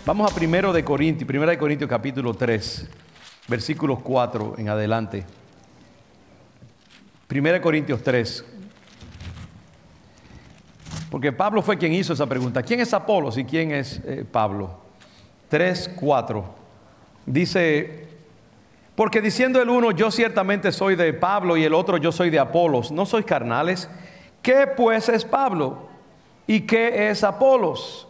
Vamos a Primera de Corintios capítulo 3, versículos 4 en adelante. 1 Corintios 3. Porque Pablo fue quien hizo esa pregunta. ¿Quién es Apolos y quién es Pablo? 3, 4. Dice: porque diciendo el uno, yo ciertamente soy de Pablo, y el otro, yo soy de Apolos, ¿no sois carnales? ¿Qué pues es Pablo? ¿Y qué es Apolos?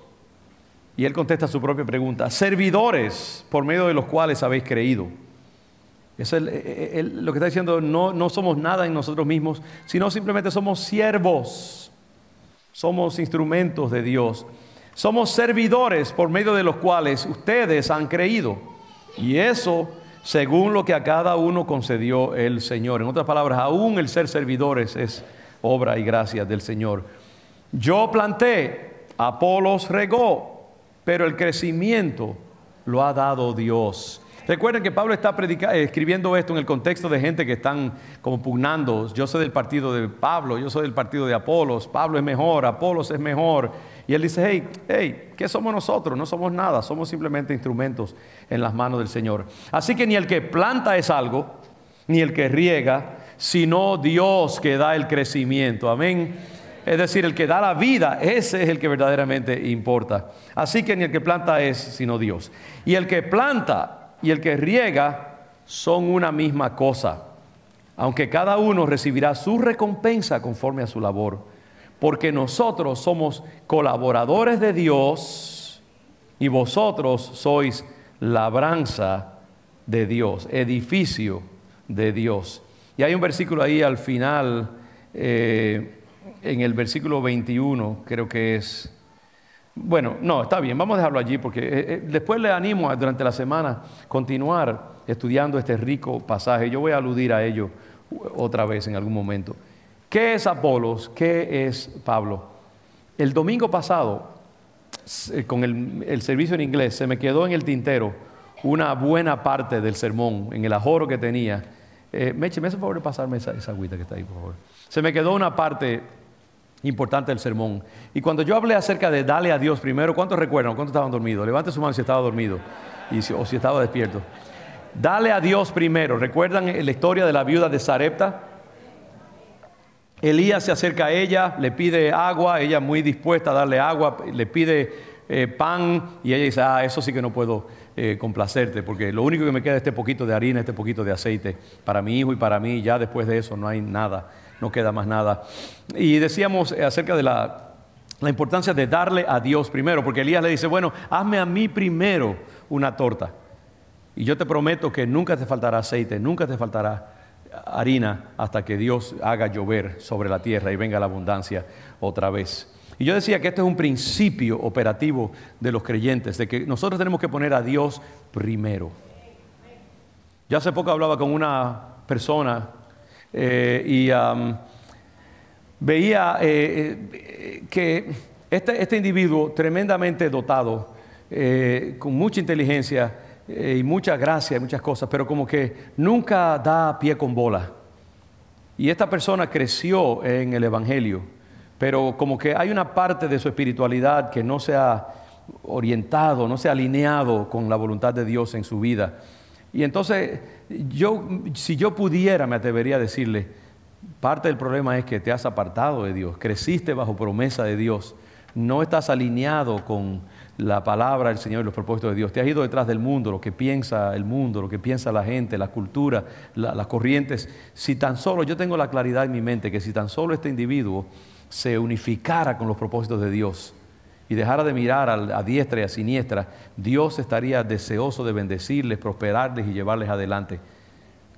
Y él contesta su propia pregunta: servidores por medio de los cuales habéis creído. Es lo que está diciendo. No somos nada en nosotros mismos, sino simplemente somos siervos. Somos instrumentos de Dios. Somos servidores por medio de los cuales ustedes han creído. Y eso según lo que a cada uno concedió el Señor. En otras palabras, aún el ser servidores es obra y gracia del Señor. Yo planté, Apolos regó, pero el crecimiento lo ha dado Dios. Recuerden que Pablo está escribiendo esto en el contexto de gente que están como pugnando. Yo soy del partido de Pablo, yo soy del partido de Apolos. Pablo es mejor, Apolos es mejor. Y él dice: hey, ¿qué somos nosotros? No somos nada, somos simplemente instrumentos en las manos del Señor. Así que ni el que planta es algo, ni el que riega, sino Dios que da el crecimiento. Amén. Es decir, el que da la vida, ese es el que verdaderamente importa. Así que ni el que planta es sino Dios. Y el que planta y el que riega son una misma cosa, aunque cada uno recibirá su recompensa conforme a su labor. Porque nosotros somos colaboradores de Dios y vosotros sois labranza de Dios, edificio de Dios. Y hay un versículo ahí al final, en el versículo 21, creo que es... Bueno, no, está bien, vamos a dejarlo allí porque después le animo durante la semana continuar estudiando este rico pasaje. Yo voy a aludir a ello otra vez en algún momento. ¿Qué es Apolos? ¿Qué es Pablo? El domingo pasado, con el servicio en inglés, se me quedó en el tintero una buena parte del sermón, en el ajoro que tenía. Meche, me hace el favor de pasarme esa agüita que está ahí, por favor. Se me quedó una parte importante del sermón. Y cuando yo hablé acerca de darle a Dios primero, ¿cuántos recuerdan? ¿Cuántos estaban dormidos? Levante su mano si estaba dormido o si estaba despierto. Dale a Dios primero. ¿Recuerdan la historia de la viuda de Sarepta? Elías se acerca a ella, le pide agua, ella muy dispuesta a darle agua, le pide pan, y ella dice: eso sí que no puedo complacerte, porque lo único que me queda es este poquito de harina, este poquito de aceite para mi hijo y para mí. Ya después de eso no hay nada, no queda más nada. Y decíamos acerca de la importancia de darle a Dios primero, porque Elías le dice: bueno, hazme a mí primero una torta, y yo te prometo que nunca te faltará aceite, nunca te faltará harina, hasta que Dios haga llover sobre la tierra y venga la abundancia otra vez. Y yo decía que este es un principio operativo de los creyentes, de que nosotros tenemos que poner a Dios primero. Yo hace poco hablaba con una persona y veía que este individuo tremendamente dotado, con mucha inteligencia y mucha gracia y muchas cosas, pero como que nunca da pie con bola. Y esta persona creció en el Evangelio, pero como que hay una parte de su espiritualidad que no se ha orientado, no se ha alineado con la voluntad de Dios en su vida. Y entonces si yo pudiera, me atrevería a decirle: parte del problema es que te has apartado de Dios, creciste bajo promesa de Dios, no estás alineado con la palabra del Señor y los propósitos de Dios. Te has ido detrás del mundo, lo que piensa el mundo, lo que piensa la gente, la cultura, las corrientes. Si tan solo, yo tengo la claridad en mi mente que si tan solo este individuo se unificara con los propósitos de Dios y dejara de mirar a diestra y a siniestra, Dios estaría deseoso de bendecirles, prosperarles y llevarles adelante.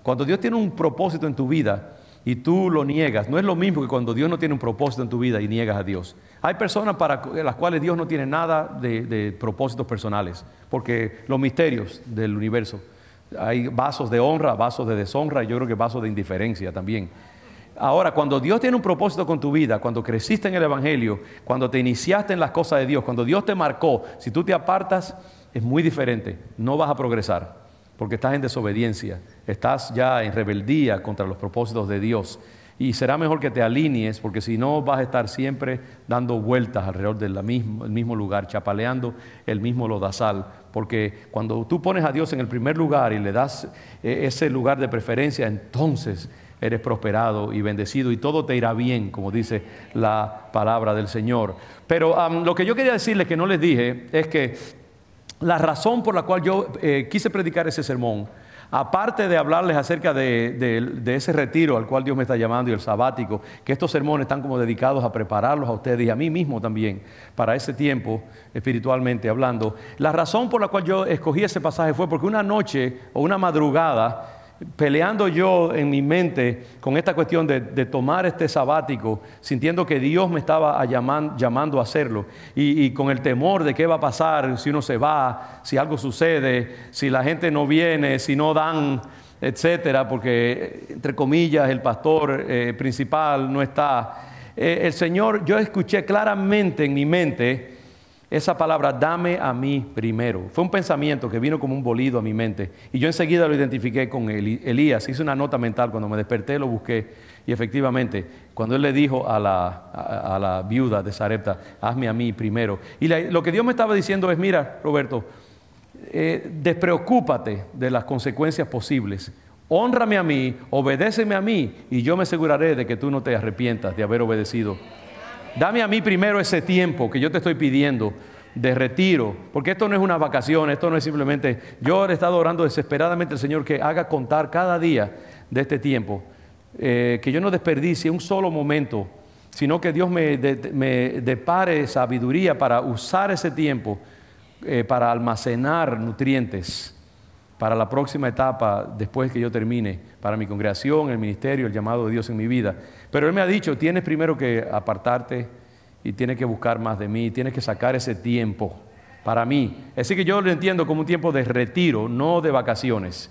Cuando Dios tiene un propósito en tu vida y tú lo niegas, no es lo mismo que cuando Dios no tiene un propósito en tu vida y niegas a Dios. Hay personas para las cuales Dios no tiene nada de propósitos personales, porque los misterios del universo, hay vasos de honra, vasos de deshonra, y yo creo que vasos de indiferencia también. Ahora, cuando Dios tiene un propósito con tu vida, cuando creciste en el Evangelio, cuando te iniciaste en las cosas de Dios, cuando Dios te marcó, si tú te apartas, es muy diferente, no vas a progresar, porque estás en desobediencia, estás ya en rebeldía contra los propósitos de Dios. y será mejor que te alinees, porque si no vas a estar siempre dando vueltas alrededor del mismo lugar, chapaleando el mismo lodazal, porque cuando tú pones a Dios en el primer lugar y le das ese lugar de preferencia, entonces eres prosperado y bendecido y todo te irá bien, como dice la palabra del Señor. Pero lo que yo quería decirles que no les dije es que la razón por la cual yo quise predicar ese sermón, aparte de hablarles acerca de ese retiro al cual Dios me está llamando y el sabático, que estos sermones están como dedicados a prepararlos a ustedes y a mí mismo también para ese tiempo espiritualmente hablando. La razón por la cual yo escogí ese pasaje fue porque una noche o una madrugada, peleando yo en mi mente con esta cuestión de tomar este sabático, sintiendo que Dios me estaba llamando a hacerlo y con el temor de qué va a pasar si uno se va, si algo sucede, si la gente no viene, si no dan, etcétera, porque entre comillas el pastor principal no está. El Señor, yo escuché claramente en mi mente esa palabra, dame a mí primero. Fue un pensamiento que vino como un bolido a mi mente. Y yo enseguida lo identifiqué con Elías. Hice una nota mental, cuando me desperté lo busqué. Y efectivamente, cuando él le dijo a la viuda de Sarepta, hazme a mí primero. Y lo que Dios me estaba diciendo es, mira, Roberto, despreocúpate de las consecuencias posibles. Hónrame a mí, obedéceme a mí, y yo me aseguraré de que tú no te arrepientas de haber obedecido. Dame a mí primero ese tiempo que yo te estoy pidiendo de retiro, porque esto no es una vacación, esto no es simplemente, yo he estado orando desesperadamente al Señor que haga contar cada día de este tiempo, que yo no desperdicie un solo momento, sino que Dios me depare sabiduría para usar ese tiempo para almacenar nutrientes para la próxima etapa después que yo termine, para mi congregación, el ministerio, el llamado de Dios en mi vida. Pero Él me ha dicho, tienes primero que apartarte y tienes que buscar más de mí, tienes que sacar ese tiempo para mí. Así que yo lo entiendo como un tiempo de retiro, no de vacaciones.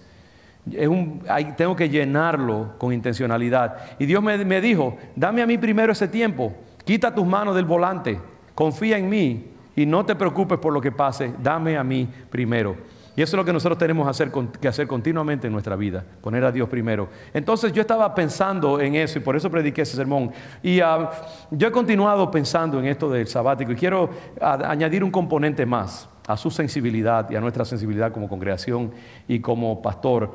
Tengo que llenarlo con intencionalidad. Y Dios me dijo, dame a mí primero ese tiempo, quita tus manos del volante, confía en mí y no te preocupes por lo que pase, dame a mí primero. Y eso es lo que nosotros tenemos que hacer continuamente en nuestra vida, poner a Dios primero. Entonces yo estaba pensando en eso y por eso prediqué ese sermón. Y yo he continuado pensando en esto del sabático y quiero añadir un componente más a su sensibilidad y a nuestra sensibilidad como congregación y como pastor.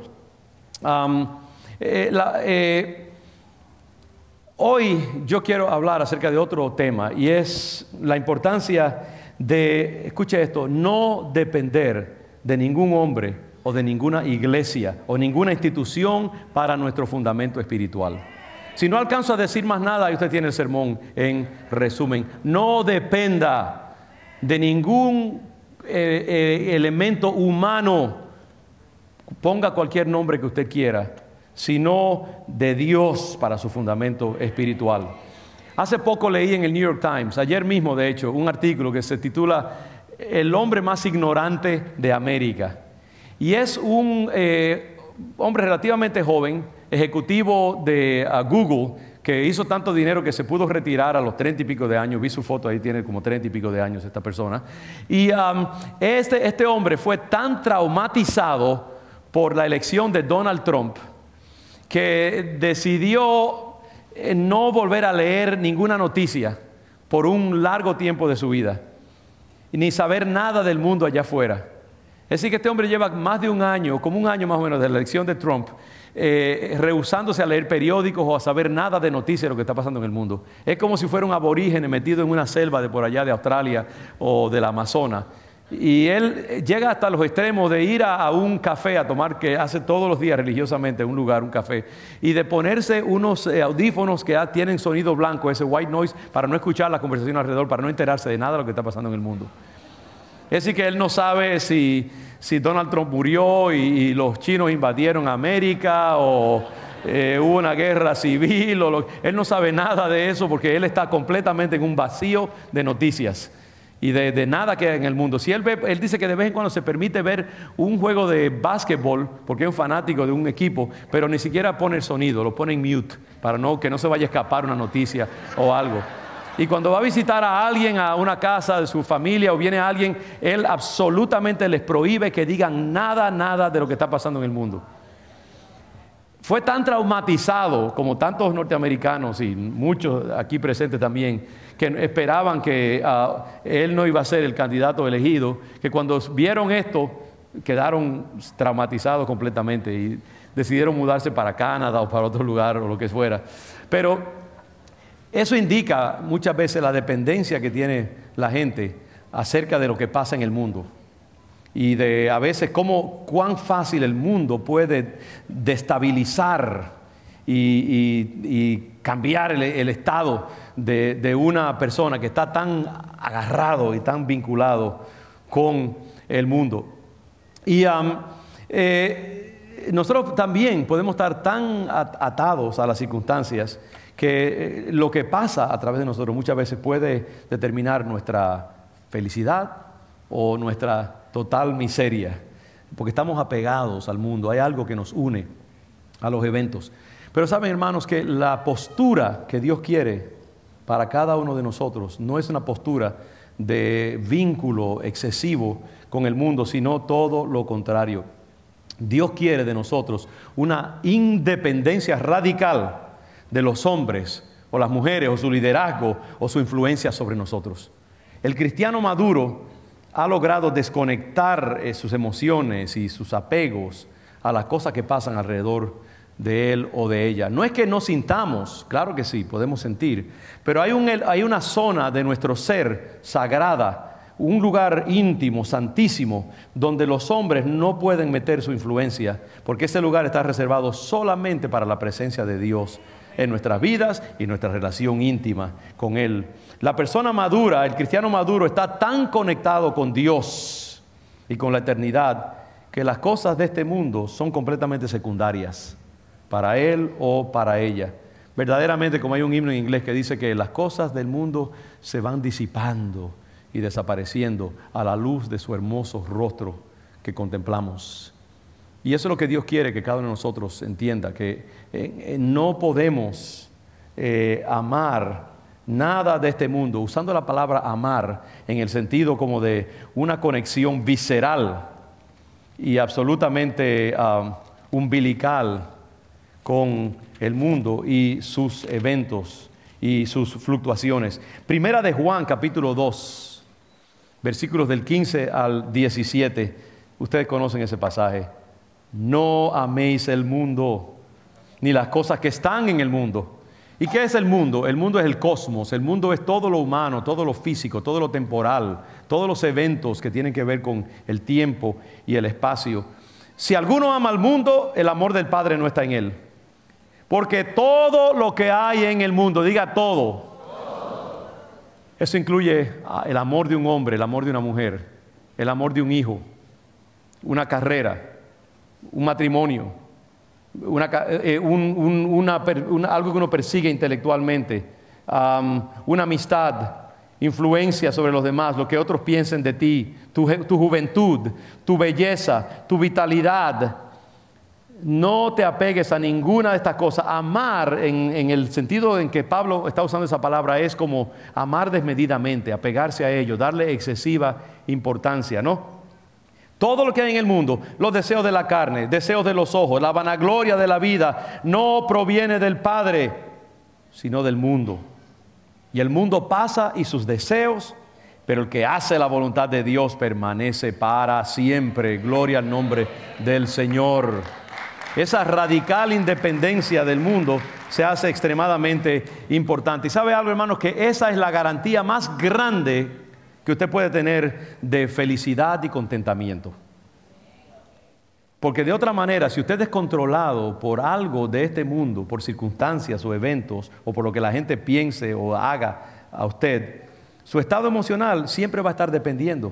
Hoy yo quiero hablar acerca de otro tema y es la importancia de, escuche esto, no depender de ningún hombre o de ninguna iglesia o ninguna institución para nuestro fundamento espiritual. Si no alcanzo a decir más nada, ahí usted tiene el sermón en resumen. No dependa de ningún elemento humano, ponga cualquier nombre que usted quiera, sino de Dios para su fundamento espiritual. Hace poco leí en el New York Times, ayer mismo de hecho, un artículo que se titula El hombre más ignorante de América. Y es un hombre relativamente joven, ejecutivo de Google, que hizo tanto dinero que se pudo retirar a los 30 y pico de años. Vi su foto, ahí tiene como 30 y pico de años esta persona. Y este hombre fue tan traumatizado por la elección de Donald Trump que decidió no volver a leer ninguna noticia por un largo tiempo de su vida, ni saber nada del mundo allá afuera. Es decir, que este hombre lleva más de un año, como un año más o menos de la elección de Trump, rehusándose a leer periódicos o a saber nada de noticias de lo que está pasando en el mundo. Es como si fuera un aborígene metido en una selva de por allá de Australia o del Amazonas. Y él llega hasta los extremos de ir a un café a tomar, que hace todos los días religiosamente en un lugar, un café, y de ponerse unos audífonos que tienen sonido blanco, ese white noise, para no escuchar la conversación alrededor, para no enterarse de nada de lo que está pasando en el mundo. Es decir, que él no sabe si Donald Trump murió y los chinos invadieron América o hubo una guerra civil. Él no sabe nada de eso porque él está completamente en un vacío de noticias y de nada que hay en el mundo. Si él dice que de vez en cuando se permite ver un juego de básquetbol porque es un fanático de un equipo, pero ni siquiera pone el sonido, lo pone en mute para que no se vaya a escapar una noticia o algo. Y cuando va a visitar a alguien a una casa de su familia o viene alguien, él absolutamente les prohíbe que digan nada de lo que está pasando en el mundo. fue tan traumatizado como tantos norteamericanos y muchos aquí presentes también, que esperaban que él no iba a ser el candidato elegido, que cuando vieron esto quedaron traumatizados completamente y decidieron mudarse para Canadá o para otro lugar o lo que fuera. Pero eso indica muchas veces la dependencia que tiene la gente acerca de lo que pasa en el mundo. Y de a veces cuán fácil el mundo puede destabilizar y cambiar el estado de una persona que está tan agarrado y tan vinculado con el mundo. Y nosotros también podemos estar tan atados a las circunstancias que lo que pasa a través de nosotros muchas veces puede determinar nuestra felicidad o nuestra total miseria, porque estamos apegados al mundo. Hay algo que nos une a los eventos. Pero saben, hermanos, que la postura que Dios quiere para cada uno de nosotros no es una postura de vínculo excesivo con el mundo, sino todo lo contrario. Dios quiere de nosotros una independencia radical de los hombres o las mujeres o su liderazgo o su influencia sobre nosotros. El cristiano maduro ha logrado desconectar sus emociones y sus apegos a las cosas que pasan alrededor de él o de ella. No es que no sintamos, claro que sí, podemos sentir, pero hay una zona de nuestro ser sagrada, un lugar íntimo, santísimo, donde los hombres no pueden meter su influencia, porque ese lugar está reservado solamente para la presencia de Dios en nuestras vidas y nuestra relación íntima con Él. La persona madura, el cristiano maduro, está tan conectado con Dios y con la eternidad que las cosas de este mundo son completamente secundarias para él o para ella. Verdaderamente, como hay un himno en inglés que dice que las cosas del mundo se van disipando y desapareciendo a la luz de su hermoso rostro que contemplamos. Y eso es lo que Dios quiere que cada uno de nosotros entienda, que no podemos amar nada de este mundo, usando la palabra amar en el sentido como de una conexión visceral y absolutamente umbilical con el mundo y sus eventos y sus fluctuaciones. Primera de Juan, capítulo 2, versículos del 15 al 17. Ustedes conocen ese pasaje. No améis el mundo, ni las cosas que están en el mundo. ¿Y qué es el mundo? El mundo es el cosmos. El mundo es todo lo humano, todo lo físico, todo lo temporal, todos los eventos que tienen que ver con el tiempo y el espacio. Si alguno ama al mundo, el amor del Padre no está en él. Porque todo lo que hay en el mundo, diga todo. Eso incluye el amor de un hombre, el amor de una mujer, el amor de un hijo, una carrera, un matrimonio, algo que uno persigue intelectualmente, una amistad, influencia sobre los demás, lo que otros piensen de ti, tu juventud, tu belleza, tu vitalidad. No te apegues a ninguna de estas cosas. Amar, en el sentido en que Pablo está usando esa palabra, es como amar desmedidamente, apegarse a ello, darle excesiva importancia, ¿no? Todo lo que hay en el mundo, los deseos de la carne, deseos de los ojos, la vanagloria de la vida, no proviene del Padre, sino del mundo. Y el mundo pasa y sus deseos, pero el que hace la voluntad de Dios permanece para siempre. Gloria al nombre del Señor. Esa radical independencia del mundo se hace extremadamente importante. Y sabe algo, hermanos, que esa es la garantía más grande que usted puede tener de felicidad y contentamiento. Porque de otra manera, si usted es controlado por algo de este mundo, por circunstancias o eventos, o por lo que la gente piense o haga a usted, su estado emocional siempre va a estar dependiendo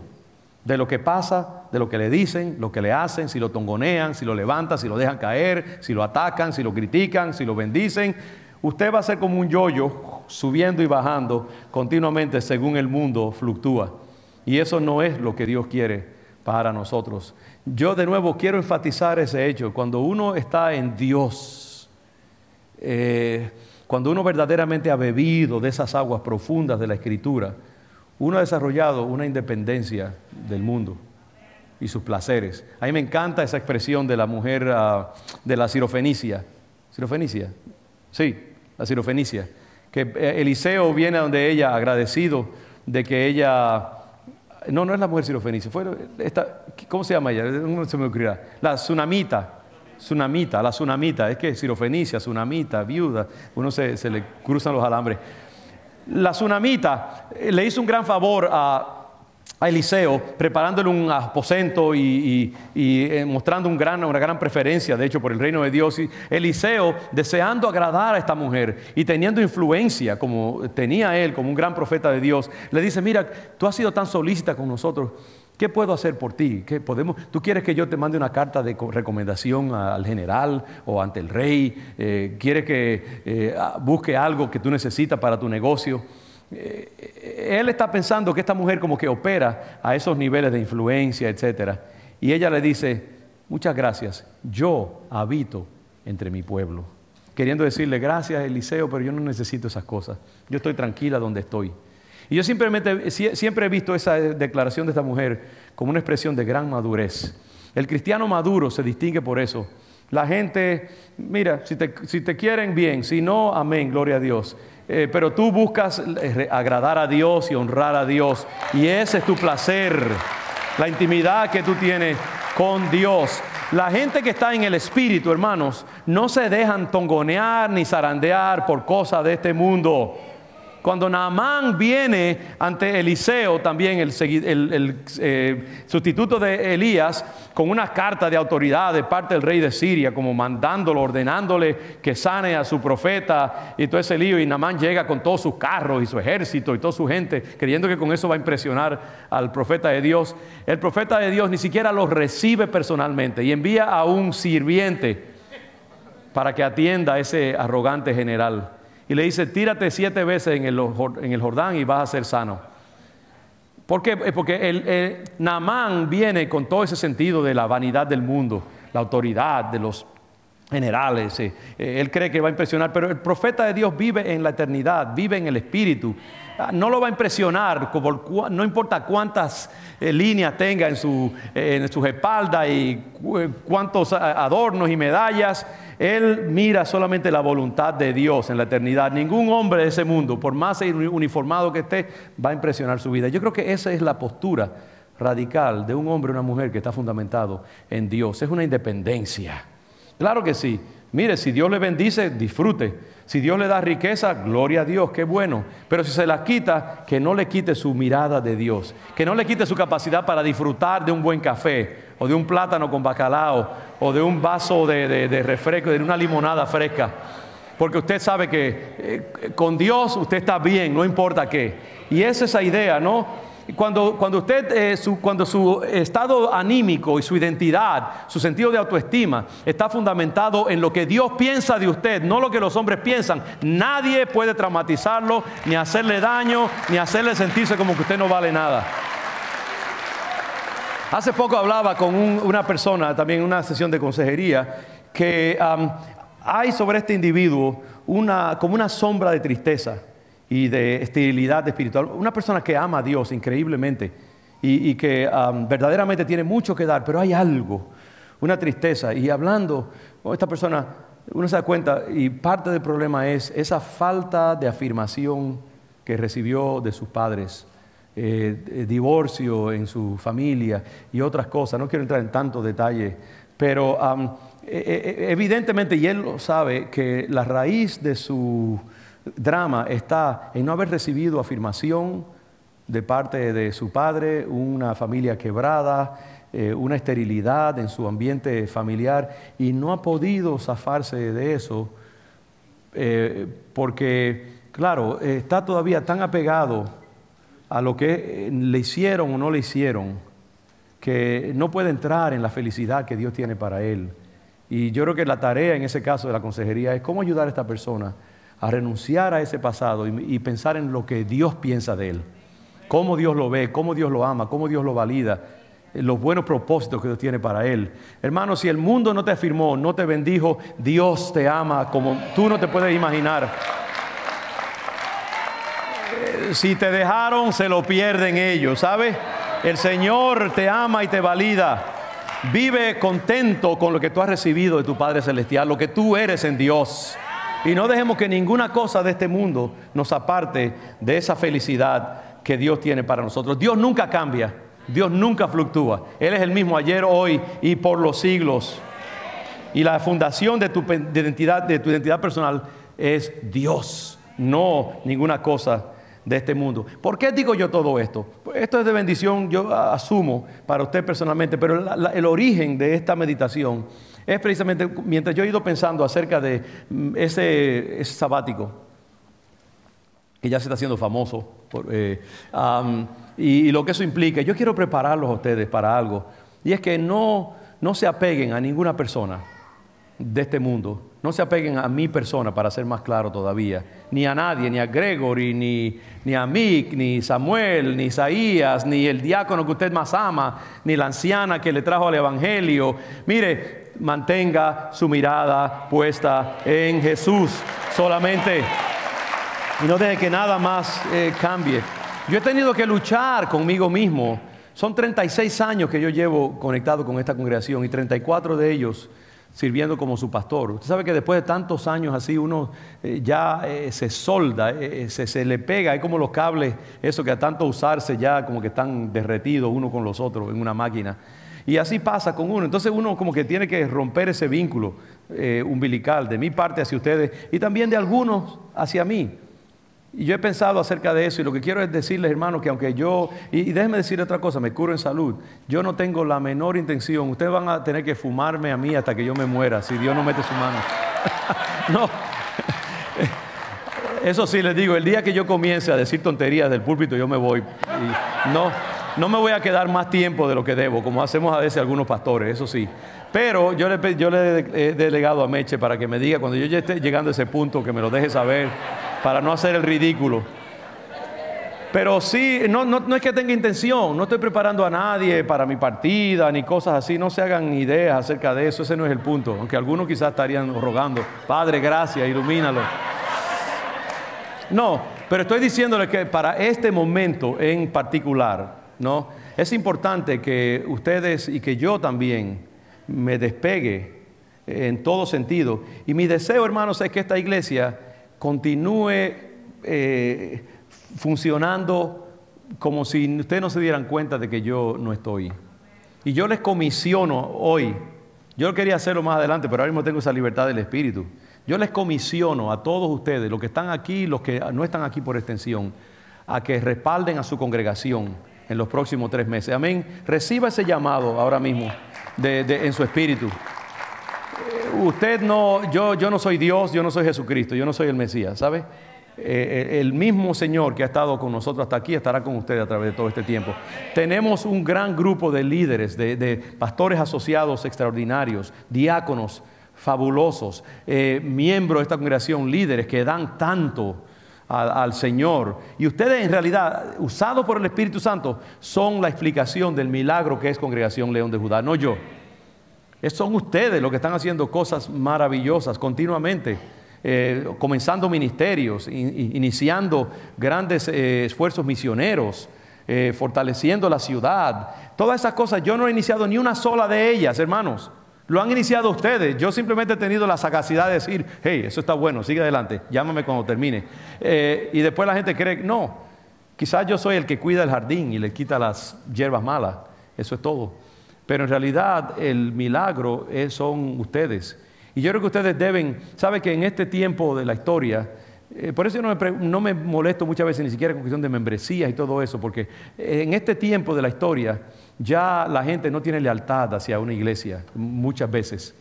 de lo que pasa, de lo que le dicen, lo que le hacen, si lo tongonean, si lo levantan, si lo dejan caer, si lo atacan, si lo critican, si lo bendicen. Usted va a ser como un yoyo, subiendo y bajando continuamente según el mundo fluctúa. Y eso no es lo que Dios quiere para nosotros. Yo de nuevo quiero enfatizar ese hecho. Cuando uno está en Dios, cuando uno verdaderamente ha bebido de esas aguas profundas de la Escritura, uno ha desarrollado una independencia del mundo y sus placeres. A mí me encanta esa expresión de la mujer de la Sirofenicia, Sirofenicia. Sí, la Sirofenicia. Que Eliseo viene a donde ella agradecido de que ella... No, no es la mujer sirofenicia. ¿Cómo se llama ella? No se me ocurrirá. La tsunamita. La tsunamita. Es que Sirofenicia, tsunamita, viuda. Uno se le cruzan los alambres. La tsunamita le hizo un gran favor a Eliseo, preparándole un aposento y mostrando una gran preferencia, de hecho, por el reino de Dios. Y Eliseo, deseando agradar a esta mujer y teniendo influencia, como tenía él, como un gran profeta de Dios, le dice: mira, tú has sido tan solícita con nosotros, ¿qué puedo hacer por ti? ¿Tú quieres que yo te mande una carta de recomendación al general o ante el rey? ¿Quieres que busque algo que tú necesitas para tu negocio? Él está pensando que esta mujer como que opera a esos niveles de influencia, etcétera. Y ella le dice: muchas gracias, yo habito entre mi pueblo. Queriendo decirle: gracias, Eliseo, pero yo no necesito esas cosas. Yo estoy tranquila donde estoy. Y yo siempre he visto esa declaración de esta mujer como una expresión de gran madurez. El cristiano maduro se distingue por eso. La gente, mira, si te quieren, bien; si no, amén, gloria a Dios. Pero tú buscas agradar a Dios y honrar a Dios, y ese es tu placer, la intimidad que tú tienes con Dios. La gente que está en el Espíritu, hermanos, no se dejan tongonear ni zarandear por cosas de este mundo. Cuando Naamán viene ante Eliseo, también el sustituto de Elías, con una carta de autoridad de parte del rey de Siria, como mandándolo, ordenándole que sane a su profeta y todo ese lío, y Naamán llega con todos sus carros y su ejército y toda su gente, creyendo que con eso va a impresionar al profeta de Dios. El profeta de Dios ni siquiera los recibe personalmente y envía a un sirviente para que atienda a ese arrogante general. Y le dice: tírate 7 veces en el Jordán y vas a ser sano. ¿Por qué? Porque Naamán viene con todo ese sentido de la vanidad del mundo, la autoridad de los generales. Él cree que va a impresionar, pero el profeta de Dios vive en la eternidad, vive en el Espíritu. No lo va a impresionar, no importa cuántas líneas tenga en sus espaldas y cuántos adornos y medallas. Él mira solamente la voluntad de Dios en la eternidad. Ningún hombre de ese mundo, por más uniformado que esté, va a impresionar su vida. Yo creo que esa es la postura radical de un hombre o una mujer que está fundamentado en Dios. Es una independencia. Claro que sí. Mire, si Dios le bendice, disfrute. Si Dios le da riqueza, gloria a Dios, qué bueno. Pero si se la quita, que no le quite su mirada de Dios. Que no le quite su capacidad para disfrutar de un buen café, o de un plátano con bacalao, o de un vaso de refresco, de una limonada fresca. Porque usted sabe que con Dios usted está bien, no importa qué. Y es esa idea, ¿no? Cuando su estado anímico y su identidad, su sentido de autoestima está fundamentado en lo que Dios piensa de usted, no lo que los hombres piensan, nadie puede traumatizarlo, ni hacerle daño, ni hacerle sentirse como que usted no vale nada. Hace poco hablaba con una persona, también en una sesión de consejería, que hay sobre este individuo como una sombra de tristeza y de esterilidad espiritual. Una persona que ama a Dios increíblemente y que verdaderamente tiene mucho que dar, pero hay algo, una tristeza. Y hablando con esta persona, uno se da cuenta, y parte del problema es esa falta de afirmación que recibió de sus padres, divorcio en su familia y otras cosas. No quiero entrar en tanto detalle, pero evidentemente, y él lo sabe, que la raíz de su drama está en no haber recibido afirmación de parte de su padre, una familia quebrada, una esterilidad en su ambiente familiar, y no ha podido zafarse de eso porque, claro, está todavía tan apegado a lo que le hicieron o no le hicieron, que no puede entrar en la felicidad que Dios tiene para él. Y yo creo que la tarea en ese caso de la consejería es cómo ayudar a esta persona a renunciar a ese pasado y pensar en lo que Dios piensa de él, cómo Dios lo ve, cómo Dios lo ama, cómo Dios lo valida, los buenos propósitos que Dios tiene para él. Hermano, si el mundo no te afirmó, no te bendijo, Dios te ama como tú no te puedes imaginar. Si te dejaron, se lo pierden ellos, ¿sabes? El Señor te ama y te valida. Vive contento con lo que tú has recibido de tu Padre Celestial, lo que tú eres en Dios. Y no dejemos que ninguna cosa de este mundo nos aparte de esa felicidad que Dios tiene para nosotros. Dios nunca cambia, Dios nunca fluctúa. Él es el mismo ayer, hoy y por los siglos. Y la fundación de tu identidad personal es Dios, no ninguna cosa de este mundo. ¿Por qué digo yo todo esto? Esto es de bendición, yo asumo, para usted personalmente, pero el origen de esta meditación es precisamente mientras yo he ido pensando acerca de ese sabático, que ya se está haciendo famoso, y lo que eso implica. Yo quiero prepararlos a ustedes para algo, y es que no se apeguen a ninguna persona de este mundo. No se apeguen a mi persona, para ser más claro todavía, ni a nadie, ni a Gregory, ni a Mick, ni Samuel, ni Isaías, ni el diácono que usted más ama, ni la anciana que le trajo al evangelio. Mire, mantenga su mirada puesta en Jesús solamente, y no deje que nada más cambie. Yo he tenido que luchar conmigo mismo. Son 36 años que yo llevo conectado con esta congregación, y 34 de ellos sirviendo como su pastor. Usted sabe que después de tantos años así, uno ya se solda, se le pega. Hay como los cables, eso que a tanto usarse ya como que están derretidos uno con los otros en una máquina. Y así pasa con uno. Entonces uno como que tiene que romper ese vínculo umbilical de mi parte hacia ustedes y también de algunos hacia mí. Y yo he pensado acerca de eso, y lo que quiero es decirles, hermanos, que aunque yo, y déjenme decir otra cosa, me curo en salud, yo no tengo la menor intención. Ustedes van a tener que fumarme a mí hasta que yo me muera, si Dios no mete su mano. No. Eso sí, les digo, el día que yo comience a decir tonterías del púlpito, yo me voy. Y no me voy a quedar más tiempo de lo que debo, como hacemos a veces algunos pastores, eso sí. Pero yo le he delegado a Meche para que me diga cuando yo ya esté llegando a ese punto, que me lo deje saber, para no hacer el ridículo. Pero sí, no es que tenga intención, no estoy preparando a nadie para mi partida, ni cosas así, no se hagan ideas acerca de eso, ese no es el punto. Aunque algunos quizás estarían rogando, Padre, gracias, ilumínalo. No, pero estoy diciéndole que para este momento en particular, ¿no? Es importante que ustedes y que yo también me despegue en todo sentido. Y mi deseo, hermanos, es que esta iglesia continúe funcionando como si ustedes no se dieran cuenta de que yo no estoy. Y yo les comisiono hoy, yo quería hacerlo más adelante, pero ahora mismo tengo esa libertad del Espíritu. Yo les comisiono a todos ustedes, los que están aquí, los que no están aquí por extensión, a que respalden a su congregación en los próximos 3 meses. Amén. Reciba ese llamado ahora mismo en su espíritu. Usted no, yo no soy Dios, yo no soy Jesucristo, yo no soy el Mesías, ¿sabe? El mismo Señor que ha estado con nosotros hasta aquí estará con ustedes a través de todo este tiempo. Tenemos un gran grupo de líderes, de pastores asociados extraordinarios, diáconos fabulosos, miembros de esta congregación, líderes que dan tanto al Señor. Y ustedes en realidad, usados por el Espíritu Santo, son la explicación del milagro que es Congregación León de Judá, no yo. Son ustedes los que están haciendo cosas maravillosas continuamente, comenzando ministerios, iniciando grandes esfuerzos misioneros, fortaleciendo la ciudad. Todas esas cosas, yo no he iniciado ni una sola de ellas, hermanos. Lo han iniciado ustedes. Yo simplemente he tenido la sagacidad de decir, hey, eso está bueno, sigue adelante, llámame cuando termine. Y después la gente cree, no, quizás yo soy el que cuida el jardín y le quita las hierbas malas, eso es todo. Pero en realidad el milagro son ustedes. Y yo creo que ustedes deben, sabe que en este tiempo de la historia, por eso yo no me molesto muchas veces ni siquiera con cuestión de membresías y todo eso, porque en este tiempo de la historia ya la gente no tiene lealtad hacia una iglesia muchas veces.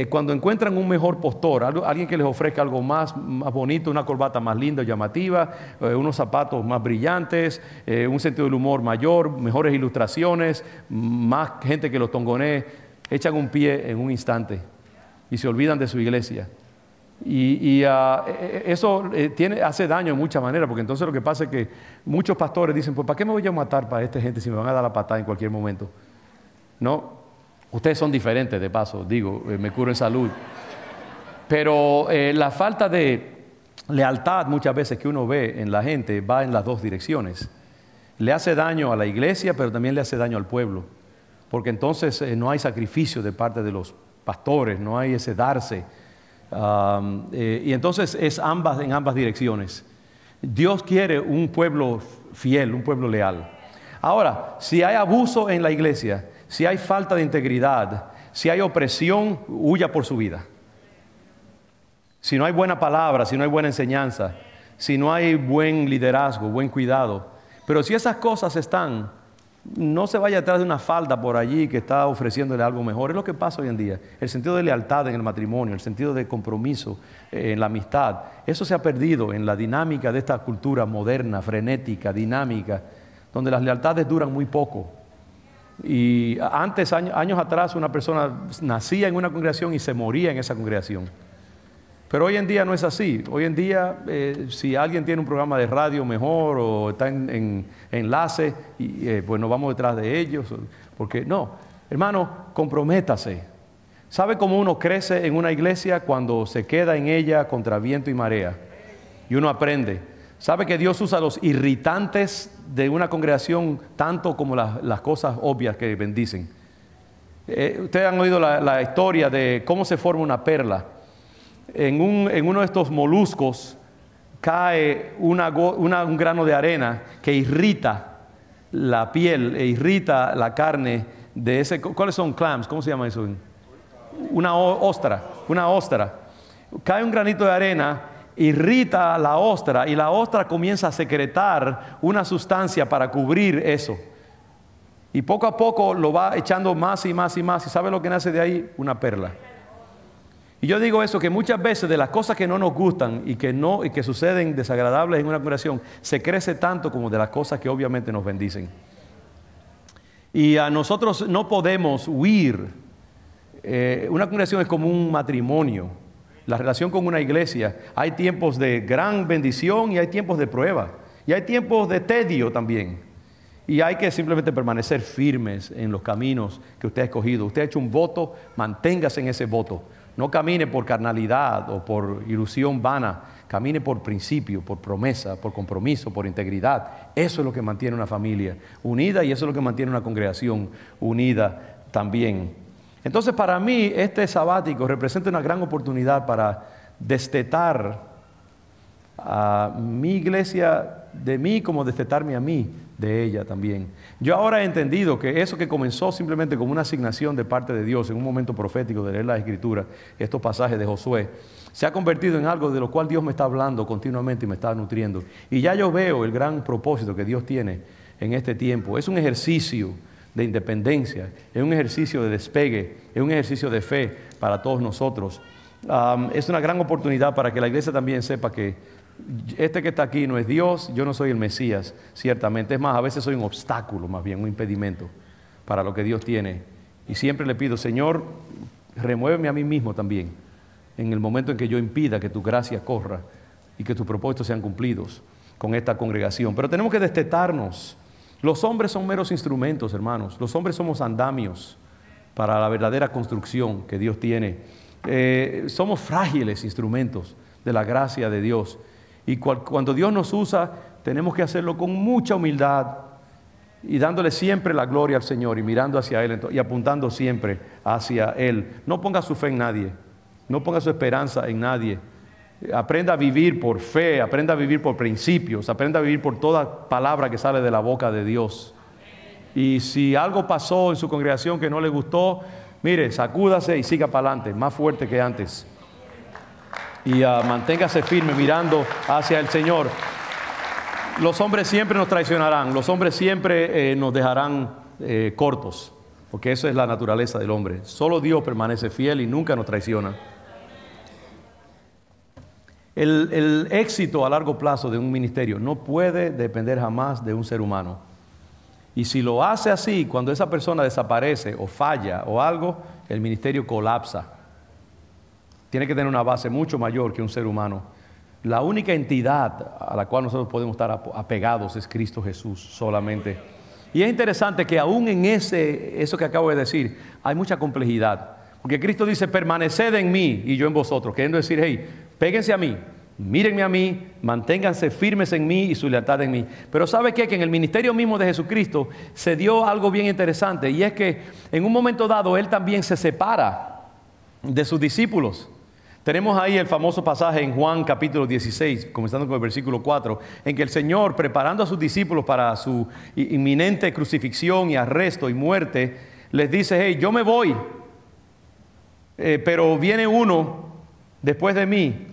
Cuando encuentran un mejor postor, alguien que les ofrezca algo más bonito, una corbata más linda, llamativa, unos zapatos más brillantes, un sentido del humor mayor, mejores ilustraciones, más gente que los tongonee, echan un pie en un instante y se olvidan de su iglesia. Eso hace daño en muchas maneras, porque entonces lo que pasa es que muchos pastores dicen, pues ¿para qué me voy a matar para esta gente si me van a dar la patada en cualquier momento? No. Ustedes son diferentes, de paso, digo, me curo en salud. Pero la falta de lealtad muchas veces que uno ve en la gente va en las dos direcciones. Le hace daño a la iglesia, pero también le hace daño al pueblo. porque entonces no hay sacrificio de parte de los pastores, no hay ese darse. Y entonces es en ambas direcciones. Dios quiere un pueblo fiel, un pueblo leal. Ahora, si hay abuso en la iglesia, si hay falta de integridad, si hay opresión, huya por su vida. Si no hay buena palabra, si no hay buena enseñanza, si no hay buen liderazgo, buen cuidado. Pero si esas cosas están, no se vaya atrás de una falda por allí que está ofreciéndole algo mejor. Es lo que pasa hoy en día. El sentido de lealtad en el matrimonio, el sentido de compromiso en la amistad, eso se ha perdido en la dinámica de esta cultura moderna, frenética, dinámica, donde las lealtades duran muy poco. Y antes, años atrás, una persona nacía en una congregación y se moría en esa congregación. Pero hoy en día no es así. Hoy en día, si alguien tiene un programa de radio mejor o está en enlace, pues nos vamos detrás de ellos. Porque no, hermano, comprométase. ¿Sabe cómo uno crece en una iglesia? Cuando se queda en ella contra viento y marea. Y uno aprende. ¿Sabe que Dios usa los irritantes de una congregación tanto como las cosas obvias que bendicen? Ustedes han oído la historia de cómo se forma una perla. En uno de estos moluscos cae un grano de arena que irrita la piel e irrita la carne de ese. ¿Cuáles son clams? ¿Cómo se llama eso? Una ostra. Cae un granito de arena, irrita la ostra y la ostra comienza a secretar una sustancia para cubrir eso. Y poco a poco lo va echando más y más y más. ¿Y sabe lo que nace de ahí? Una perla. Y yo digo eso, que muchas veces de las cosas que no nos gustan y que suceden desagradables en una congregación, se crece tanto como de las cosas que obviamente nos bendicen. Y a nosotros no podemos huir. Una congregación es como un matrimonio. La relación con una iglesia, hay tiempos de gran bendición y hay tiempos de prueba. Y hay tiempos de tedio también. Y hay que simplemente permanecer firmes en los caminos que usted ha escogido. Usted ha hecho un voto, manténgase en ese voto. No camine por carnalidad o por ilusión vana. Camine por principio, por promesa, por compromiso, por integridad. Eso es lo que mantiene una familia unida y eso es lo que mantiene una congregación unida también. Entonces, para mí, este sabático representa una gran oportunidad para destetar a mi iglesia de mí como destetarme a mí de ella también. Yo ahora he entendido que eso que comenzó simplemente como una asignación de parte de Dios en un momento profético de leer la Escritura, estos pasajes de Josué, se ha convertido en algo de lo cual Dios me está hablando continuamente y me está nutriendo. Y ya yo veo el gran propósito que Dios tiene en este tiempo. Es un ejercicio de independencia, es un ejercicio de despegue, es un ejercicio de fe para todos nosotros. Es una gran oportunidad para que la iglesia también sepa que este que está aquí no es Dios, yo no soy el Mesías, ciertamente. Es más, a veces soy un obstáculo, más bien, un impedimento para lo que Dios tiene. Y siempre le pido, Señor, remuéveme a mí mismo también, en el momento en que yo impida que tu gracia corra y que tus propósitos sean cumplidos con esta congregación. Pero tenemos que destetarnos. Los hombres son meros instrumentos, hermanos. Los hombres somos andamios para la verdadera construcción que Dios tiene. Somos frágiles instrumentos de la gracia de Dios. Y cuando Dios nos usa, tenemos que hacerlo con mucha humildad y dándole siempre la gloria al Señor y mirando hacia Él y apuntando siempre hacia Él. No ponga su fe en nadie, no ponga su esperanza en nadie. Aprenda a vivir por fe, aprenda a vivir por principios, aprenda a vivir por toda palabra que sale de la boca de Dios. Y si algo pasó en su congregación que no le gustó, mire, sacúdase y siga para adelante, más fuerte que antes. Y manténgase firme mirando hacia el Señor. Los hombres siempre nos traicionarán, los hombres siempre nos dejarán cortos, porque eso es la naturaleza del hombre. Solo Dios permanece fiel y nunca nos traiciona. El éxito a largo plazo de un ministerio no puede depender jamás de un ser humano. Y si lo hace así, cuando esa persona desaparece o falla o algo, el ministerio colapsa. Tiene que tener una base mucho mayor que un ser humano. La única entidad a la cual nosotros podemos estar apegados es Cristo Jesús solamente. Y es interesante que aún en eso que acabo de decir, hay mucha complejidad. Porque Cristo dice, permaneced en mí y yo en vosotros. Queriendo decir, hey, péguense a mí, mírenme a mí, manténganse firmes en mí y su lealtad en mí. Pero ¿sabe qué? Que en el ministerio mismo de Jesucristo se dio algo bien interesante, y es que en un momento dado Él también se separa de sus discípulos. Tenemos ahí el famoso pasaje en Juan capítulo 16, comenzando con el versículo 4, en que el Señor, preparando a sus discípulos para su inminente crucifixión y arresto y muerte, les dice: hey, yo me voy, pero viene uno después de mí,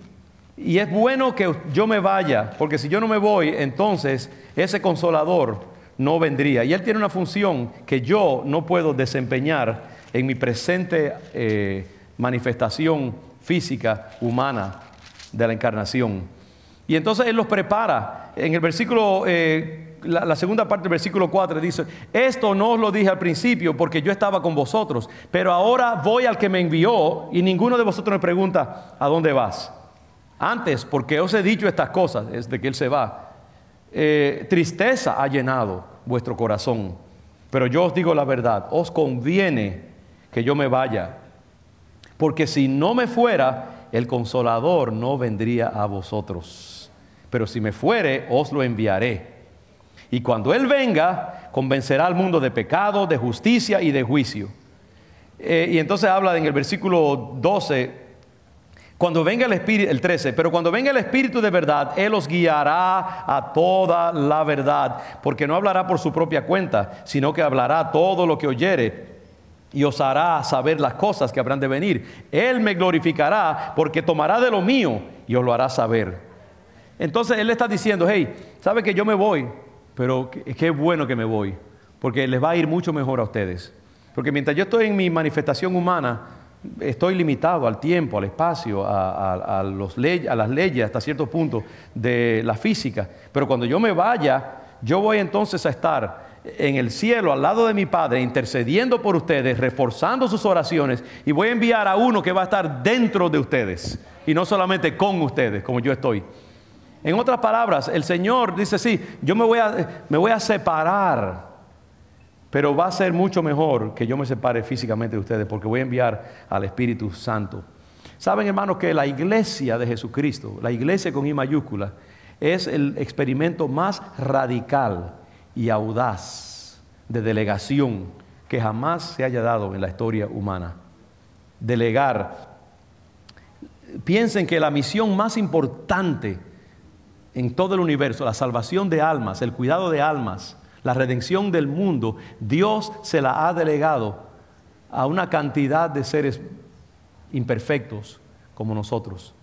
y es bueno que yo me vaya, porque si yo no me voy, entonces ese consolador no vendría. Y Él tiene una función que yo no puedo desempeñar en mi presente manifestación física, humana, de la encarnación. Y entonces Él los prepara. En el versículo, la segunda parte del versículo 4 dice: esto no os lo dije al principio porque yo estaba con vosotros, pero ahora voy al que me envió, y ninguno de vosotros me pregunta: ¿a dónde vas? Antes, porque os he dicho estas cosas, es de que Él se va, tristeza ha llenado vuestro corazón. Pero yo os digo la verdad, os conviene que yo me vaya, porque si no me fuera, el Consolador no vendría a vosotros. Pero si me fuere, os lo enviaré. Y cuando Él venga, convencerá al mundo de pecado, de justicia y de juicio. Y entonces habla en el versículo 12, cuando venga el Espíritu, el 13, pero cuando venga el Espíritu de verdad, Él os guiará a toda la verdad, porque no hablará por su propia cuenta, sino que hablará todo lo que oyere, y os hará saber las cosas que habrán de venir. Él me glorificará, porque tomará de lo mío y os lo hará saber. Entonces Él le está diciendo: hey, sabe que yo me voy, pero qué bueno que me voy, porque les va a ir mucho mejor a ustedes. Porque mientras yo estoy en mi manifestación humana, estoy limitado al tiempo, al espacio, a las leyes hasta cierto punto de la física. Pero cuando yo me vaya, yo voy entonces a estar en el cielo al lado de mi Padre, intercediendo por ustedes, reforzando sus oraciones, y voy a enviar a uno que va a estar dentro de ustedes y no solamente con ustedes como yo estoy. En otras palabras, el Señor dice: sí, yo me voy a separar, pero va a ser mucho mejor que yo me separe físicamente de ustedes, porque voy a enviar al Espíritu Santo. Saben, hermanos, que la iglesia de Jesucristo, la iglesia con I mayúscula, es el experimento más radical y audaz de delegación que jamás se haya dado en la historia humana. Delegar. Piensen que la misión más importante en todo el universo, la salvación de almas, el cuidado de almas, la redención del mundo, Dios se la ha delegado a una cantidad de seres imperfectos como nosotros.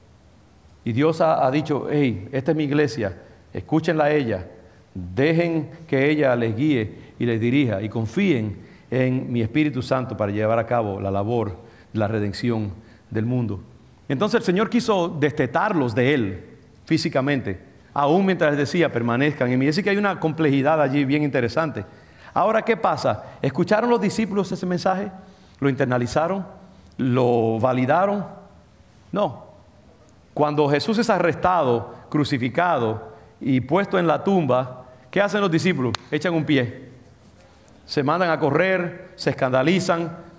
Y Dios ha dicho: hey, esta es mi iglesia, escúchenla a ella, dejen que ella les guíe y les dirija, y confíen en mi Espíritu Santo para llevar a cabo la labor de la redención del mundo. Entonces el Señor quiso destetarlos de Él físicamente, aún mientras les decía: permanezcan en mí. Así que hay una complejidad allí bien interesante. Ahora, ¿qué pasa? ¿Escucharon los discípulos ese mensaje? ¿Lo internalizaron? ¿Lo validaron? No. Cuando Jesús es arrestado, crucificado y puesto en la tumba, ¿qué hacen los discípulos? Echan un pie, se mandan a correr, se escandalizan.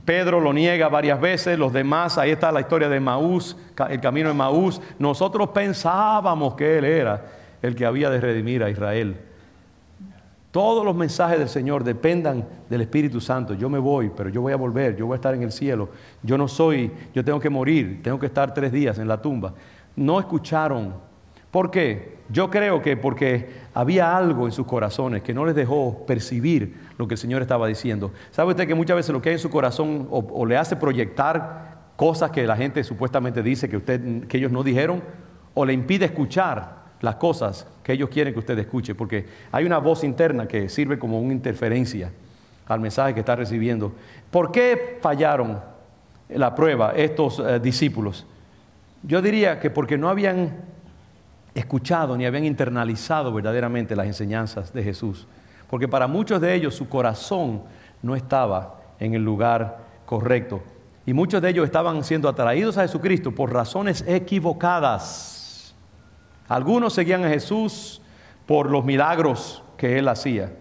Pedro lo niega varias veces, los demás, ahí está la historia de Maús, el camino de Maús. Nosotros pensábamos que Él era el que había de redimir a Israel. Todos los mensajes del Señor dependan del Espíritu Santo. Yo me voy, pero yo voy a volver, yo voy a estar en el cielo. Yo tengo que morir, tengo que estar 3 días en la tumba. No escucharon. ¿Por qué? Yo creo que porque había algo en sus corazones que no les dejó percibir lo que el Señor estaba diciendo. ¿Sabe usted que muchas veces lo que hay en su corazón o le hace proyectar cosas que la gente supuestamente dice que ellos no dijeron, o le impide escuchar las cosas que ellos quieren que usted escuche? Porque hay una voz interna que sirve como una interferencia al mensaje que está recibiendo. ¿Por qué fallaron la prueba estos discípulos? Yo diría que porque no habían escuchado ni habían internalizado verdaderamente las enseñanzas de Jesús, porque para muchos de ellos su corazón no estaba en el lugar correcto, y muchos de ellos estaban siendo atraídos a Jesucristo por razones equivocadas. Algunos seguían a Jesús por los milagros que Él hacía,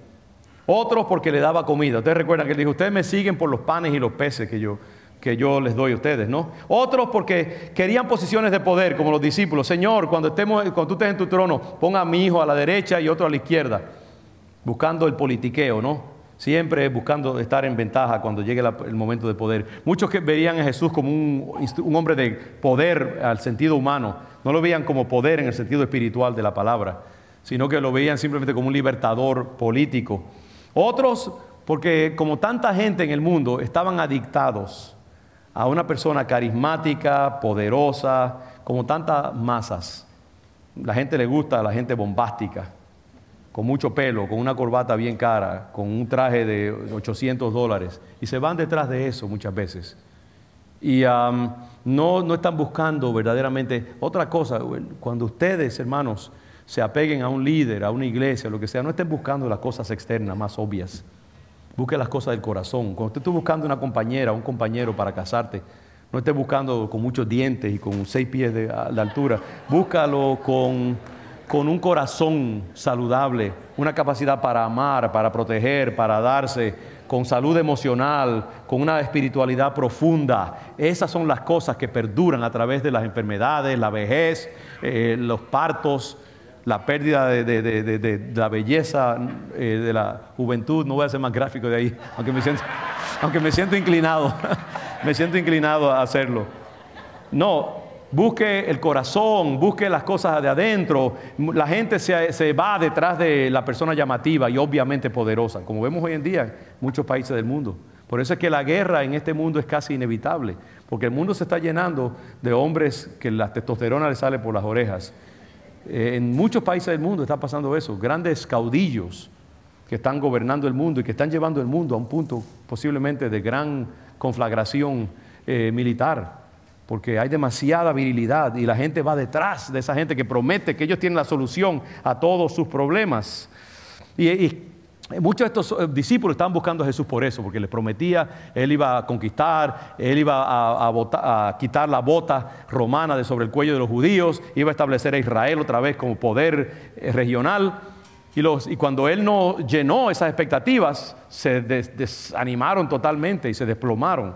otros porque le daba comida. Ustedes recuerdan que Él dijo: ustedes me siguen por los panes y los peces que yo que yo les doy a ustedes, ¿no? Otros porque querían posiciones de poder, como los discípulos. Señor, cuando tú estés en tu trono, ponga a mi hijo a la derecha y otro a la izquierda, buscando el politiqueo, ¿no? Siempre buscando estar en ventaja cuando llegue el momento de poder. Muchos que veían a Jesús como un hombre de poder al sentido humano, no lo veían como poder en el sentido espiritual de la palabra, sino que lo veían simplemente como un libertador político. Otros porque como tanta gente en el mundo estaban adictados a una persona carismática, poderosa, como tantas masas. La gente le gusta a la gente bombástica, con mucho pelo, con una corbata bien cara, con un traje de $800, y se van detrás de eso muchas veces. Y no están buscando verdaderamente otra cosa. Cuando ustedes, hermanos, se apeguen a un líder, a una iglesia, lo que sea, no estén buscando las cosas externas más obvias. Busque las cosas del corazón. Cuando usted esté buscando una compañera, un compañero para casarte, no esté buscando con muchos dientes y con 6 pies de altura. Búscalo con un corazón saludable, una capacidad para amar, para proteger, para darse, con salud emocional, con una espiritualidad profunda. Esas son las cosas que perduran a través de las enfermedades, la vejez, los partos, la pérdida de la belleza, de la juventud. No voy a ser más gráfico de ahí, aunque me siento inclinado, me siento inclinado a hacerlo. No, busque el corazón, busque las cosas de adentro. La gente se va detrás de la persona llamativa y obviamente poderosa, como vemos hoy en día en muchos países del mundo. Por eso es que la guerra en este mundo es casi inevitable, porque el mundo se está llenando de hombres que la testosterona les sale por las orejas. En muchos países del mundo está pasando eso, grandes caudillos que están gobernando el mundo y que están llevando el mundo a un punto posiblemente de gran conflagración militar, porque hay demasiada virilidad y la gente va detrás de esa gente que promete que ellos tienen la solución a todos sus problemas. Y muchos de estos discípulos estaban buscando a Jesús por eso, porque les prometía, Él iba a conquistar, Él iba a quitar la bota romana de sobre el cuello de los judíos, iba a establecer a Israel otra vez como poder regional. Y cuando Él no llenó esas expectativas, se desanimaron totalmente y se desplomaron.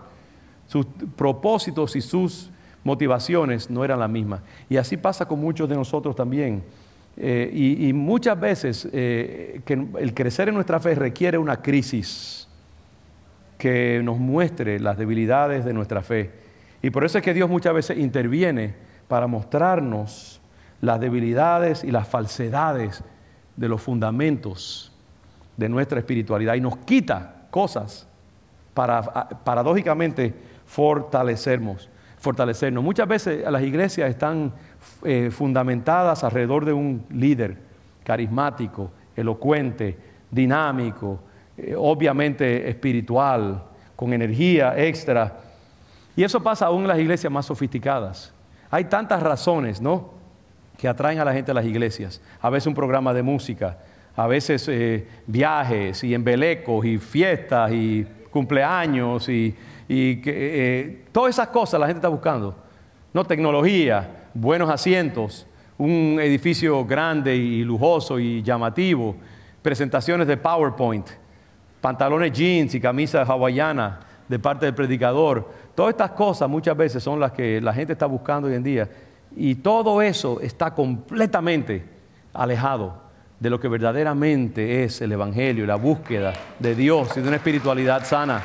Sus propósitos y sus motivaciones no eran las mismas. Y así pasa con muchos de nosotros también. Y muchas veces que el crecer en nuestra fe requiere una crisis que nos muestre las debilidades de nuestra fe. Y por eso es que Dios muchas veces interviene para mostrarnos las debilidades y las falsedades de los fundamentos de nuestra espiritualidad y nos quita cosas para paradójicamente fortalecernos. Muchas veces las iglesias están fundamentadas alrededor de un líder carismático, elocuente, dinámico, obviamente espiritual, con energía extra. Y eso pasa aún en las iglesias más sofisticadas. Hay tantas razones, ¿no?, que atraen a la gente a las iglesias. A veces un programa de música, a veces viajes y embelecos y fiestas y cumpleaños y todas esas cosas la gente está buscando. No, tecnología, buenos asientos, un edificio grande y lujoso y llamativo, presentaciones de PowerPoint, pantalones jeans y camisa hawaiana de parte del predicador. Todas estas cosas muchas veces son las que la gente está buscando hoy en día. Y todo eso está completamente alejado de lo que verdaderamente es el Evangelio, la búsqueda de Dios y de una espiritualidad sana.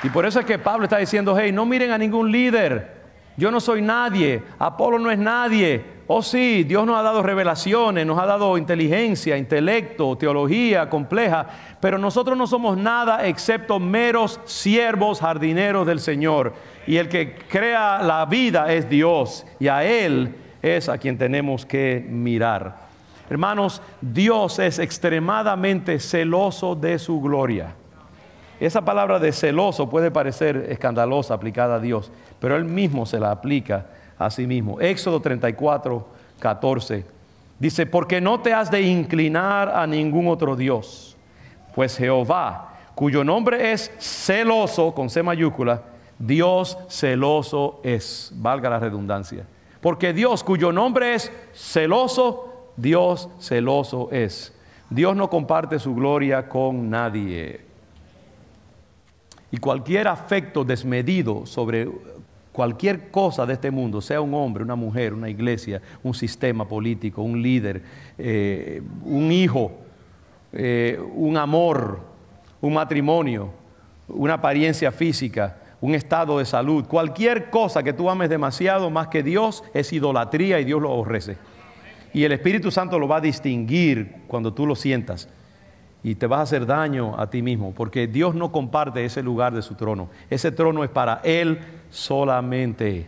Y por eso es que Pablo está diciendo, hey, no miren a ningún líder. Yo no soy nadie, Apolo no es nadie. Oh sí, Dios nos ha dado revelaciones, nos ha dado inteligencia, intelecto, teología compleja, pero nosotros no somos nada excepto meros siervos jardineros del Señor. Y el que crea la vida es Dios, y a Él es a quien tenemos que mirar. Hermanos, Dios es extremadamente celoso de su gloria. Esa palabra de celoso puede parecer escandalosa aplicada a Dios, pero Él mismo se la aplica a sí mismo. Éxodo 34:14 dice, porque no te has de inclinar a ningún otro Dios, pues Jehová, cuyo nombre es celoso, con C mayúscula, Dios celoso es, valga la redundancia. Porque Dios, cuyo nombre es celoso, Dios celoso es. Dios no comparte su gloria con nadie. Y cualquier afecto desmedido sobre cualquier cosa de este mundo, sea un hombre, una mujer, una iglesia, un sistema político, un líder, un hijo, un amor, un matrimonio, una apariencia física, un estado de salud, cualquier cosa que tú ames demasiado más que Dios es idolatría y Dios lo aborrece. Y el Espíritu Santo lo va a distinguir cuando tú lo sientas. Y te vas a hacer daño a ti mismo, porque Dios no comparte ese lugar de su trono. Ese trono es para Él solamente.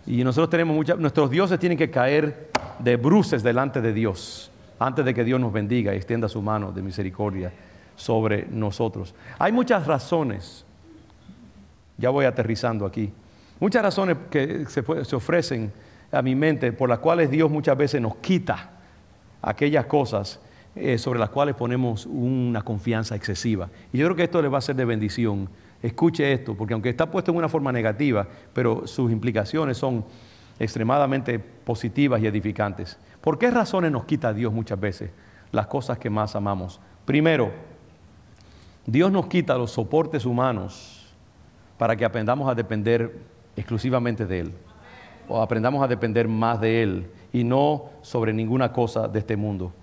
Y nosotros tenemos nuestros dioses tienen que caer de bruces delante de Dios, antes de que Dios nos bendiga y extienda su mano de misericordia sobre nosotros. Hay muchas razones, ya voy aterrizando aquí, muchas razones que se ofrecen a mi mente por las cuales Dios muchas veces nos quita aquellas cosas sobre las cuales ponemos una confianza excesiva. Y yo creo que esto le va a ser de bendición. Escuche esto, porque aunque está puesto en una forma negativa, pero sus implicaciones son extremadamente positivas y edificantes. ¿Por qué razones nos quita Dios muchas veces las cosas que más amamos? Primero, Dios nos quita los soportes humanos para que aprendamos a depender exclusivamente de Él, o aprendamos a depender más de Él y no sobre ninguna cosa de este mundo.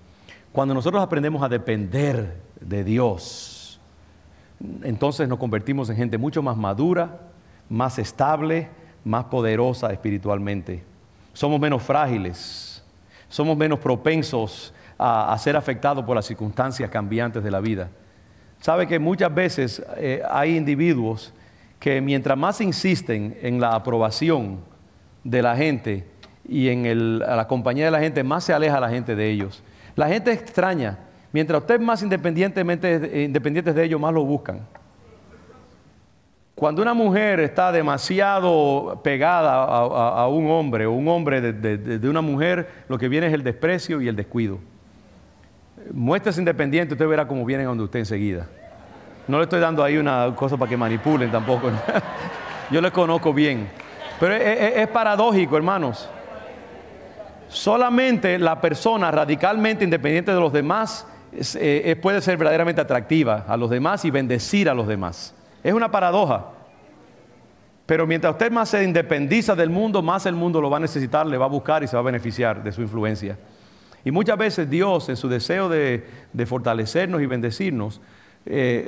Cuando nosotros aprendemos a depender de Dios, entonces nos convertimos en gente mucho más madura, más estable, más poderosa espiritualmente. Somos menos frágiles, somos menos propensos a ser afectados por las circunstancias cambiantes de la vida. Sabe que muchas veces hay individuos que mientras más insisten en la aprobación de la gente y en la compañía de la gente, más se aleja la gente de ellos. La gente extraña. Mientras usted más independientes de ellos, más lo buscan. Cuando una mujer está demasiado pegada a un hombre, o un hombre de una mujer, lo que viene es el desprecio y el descuido. Muéstrese independiente, usted verá cómo vienen donde usted enseguida. No le estoy dando ahí una cosa para que manipulen tampoco. Yo les conozco bien. Pero es paradójico, hermanos. Solamente la persona radicalmente independiente de los demás puede ser verdaderamente atractiva a los demás y bendecir a los demás. Es una paradoja. Pero mientras usted más se independiza del mundo, más el mundo lo va a necesitar, le va a buscar y se va a beneficiar de su influencia. Y muchas veces Dios, en su deseo de fortalecernos y bendecirnos,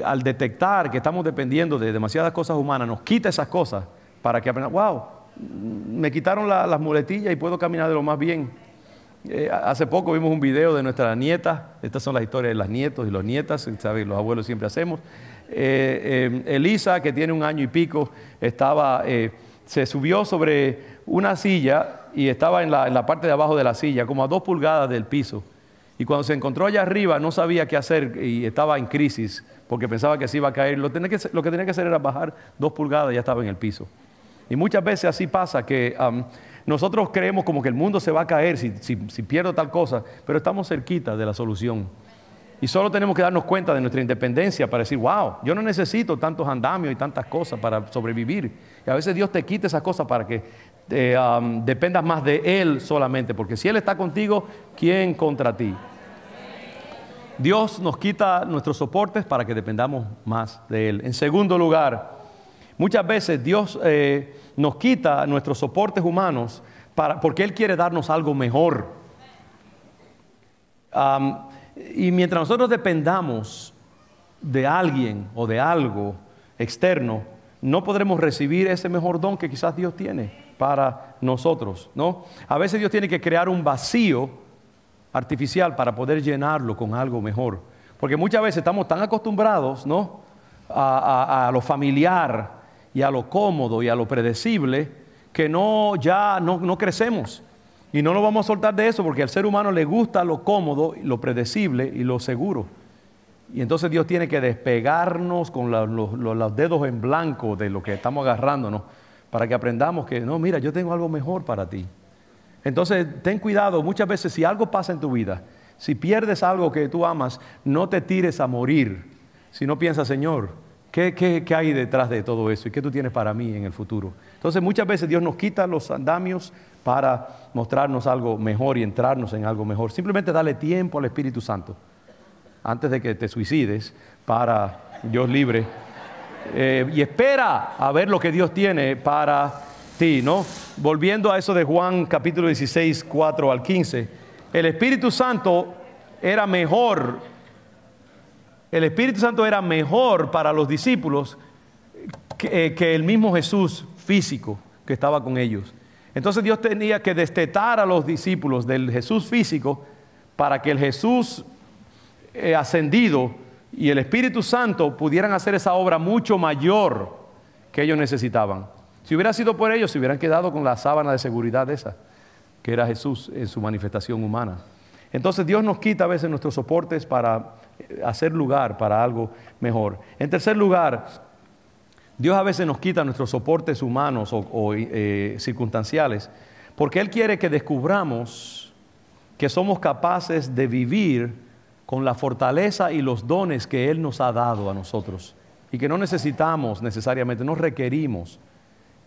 al detectar que estamos dependiendo de demasiadas cosas humanas, nos quita esas cosas para que aprendamos, wow, me quitaron las muletillas y puedo caminar de lo más bien. Hace poco vimos un video de nuestra nieta. Estas son las historias de las nietos y los nietas, ¿sabe? Los abuelos siempre hacemos. Elisa, que tiene 1 año y pico, se subió sobre una silla y estaba en la parte de abajo de la silla, como a 2 pulgadas del piso. Y cuando se encontró allá arriba no sabía qué hacer y estaba en crisis porque pensaba que se iba a caer. Lo que tenía que hacer era bajar 2 pulgadas y ya estaba en el piso. Y muchas veces así pasa que nosotros creemos como que el mundo se va a caer si pierdo tal cosa, pero estamos cerquita de la solución. Y solo tenemos que darnos cuenta de nuestra independencia para decir, wow, yo no necesito tantos andamios y tantas cosas para sobrevivir. Y a veces Dios te quita esas cosas para que dependas más de Él solamente, porque si Él está contigo, ¿quién contra ti? Dios nos quita nuestros soportes para que dependamos más de Él. En segundo lugar, muchas veces Dios nos quita nuestros soportes humanos porque Él quiere darnos algo mejor. Y mientras nosotros dependamos de alguien o de algo externo, no podremos recibir ese mejor don que quizás Dios tiene para nosotros, ¿no? A veces Dios tiene que crear un vacío artificial para poder llenarlo con algo mejor. Porque muchas veces estamos tan acostumbrados, ¿no?, a lo familiar y a lo cómodo y a lo predecible, que ya no crecemos. Y no nos vamos a soltar de eso porque al ser humano le gusta lo cómodo, lo predecible y lo seguro. Y entonces Dios tiene que despegarnos con los dedos en blanco de lo que estamos agarrándonos para que aprendamos que, no, mira, yo tengo algo mejor para ti. Entonces ten cuidado, muchas veces si algo pasa en tu vida, si pierdes algo que tú amas, no te tires a morir, sino piensa, Señor, ¿qué hay detrás de todo eso? ¿Y qué tú tienes para mí en el futuro? Entonces muchas veces Dios nos quita los andamios para mostrarnos algo mejor y entrarnos en algo mejor. Simplemente dale tiempo al Espíritu Santo antes de que te suicides para, Dios libre, y espera a ver lo que Dios tiene para ti, ¿no? Volviendo a eso de Juan capítulo 16, 4 al 15, el Espíritu Santo era mejor. El Espíritu Santo era mejor para los discípulos que el mismo Jesús físico que estaba con ellos. Entonces Dios tenía que destetar a los discípulos del Jesús físico para que el Jesús ascendido y el Espíritu Santo pudieran hacer esa obra mucho mayor que ellos necesitaban. Si hubiera sido por ellos, se hubieran quedado con la sábana de seguridad esa, que era Jesús en su manifestación humana. Entonces Dios nos quita a veces nuestros soportes para hacer lugar para algo mejor. En tercer lugar, Dios a veces nos quita nuestros soportes humanos o circunstanciales, porque Él quiere que descubramos que somos capaces de vivir con la fortaleza y los dones que Él nos ha dado a nosotros, y que no necesitamos necesariamente, no requerimos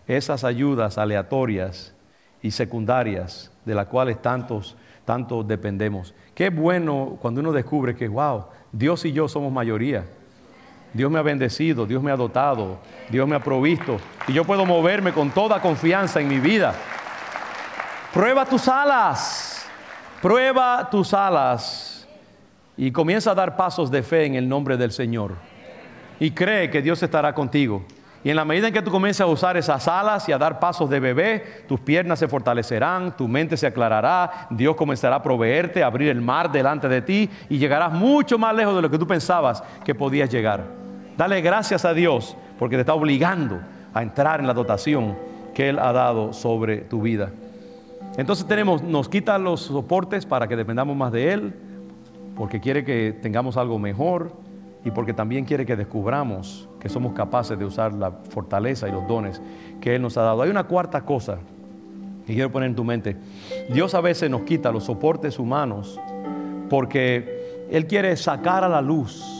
esas ayudas aleatorias y secundarias de las cuales tanto dependemos. Qué bueno cuando uno descubre que, wow, Dios y yo somos mayoría. Dios me ha bendecido, Dios me ha dotado, Dios me ha provisto, y yo puedo moverme con toda confianza en mi vida. Prueba tus alas y comienza a dar pasos de fe en el nombre del Señor. Y cree que Dios estará contigo. Y en la medida en que tú comiences a usar esas alas y a dar pasos de bebé, tus piernas se fortalecerán, tu mente se aclarará, Dios comenzará a proveerte, a abrir el mar delante de ti y llegarás mucho más lejos de lo que tú pensabas que podías llegar. Dale gracias a Dios porque te está obligando a entrar en la dotación que Él ha dado sobre tu vida. Entonces nos quita los soportes para que dependamos más de Él, porque quiere que tengamos algo mejor y porque también quiere que descubramos que somos capaces de usar la fortaleza y los dones que Él nos ha dado. Hay una cuarta cosa que quiero poner en tu mente. Dios a veces nos quita los soportes humanos porque Él quiere sacar a la luz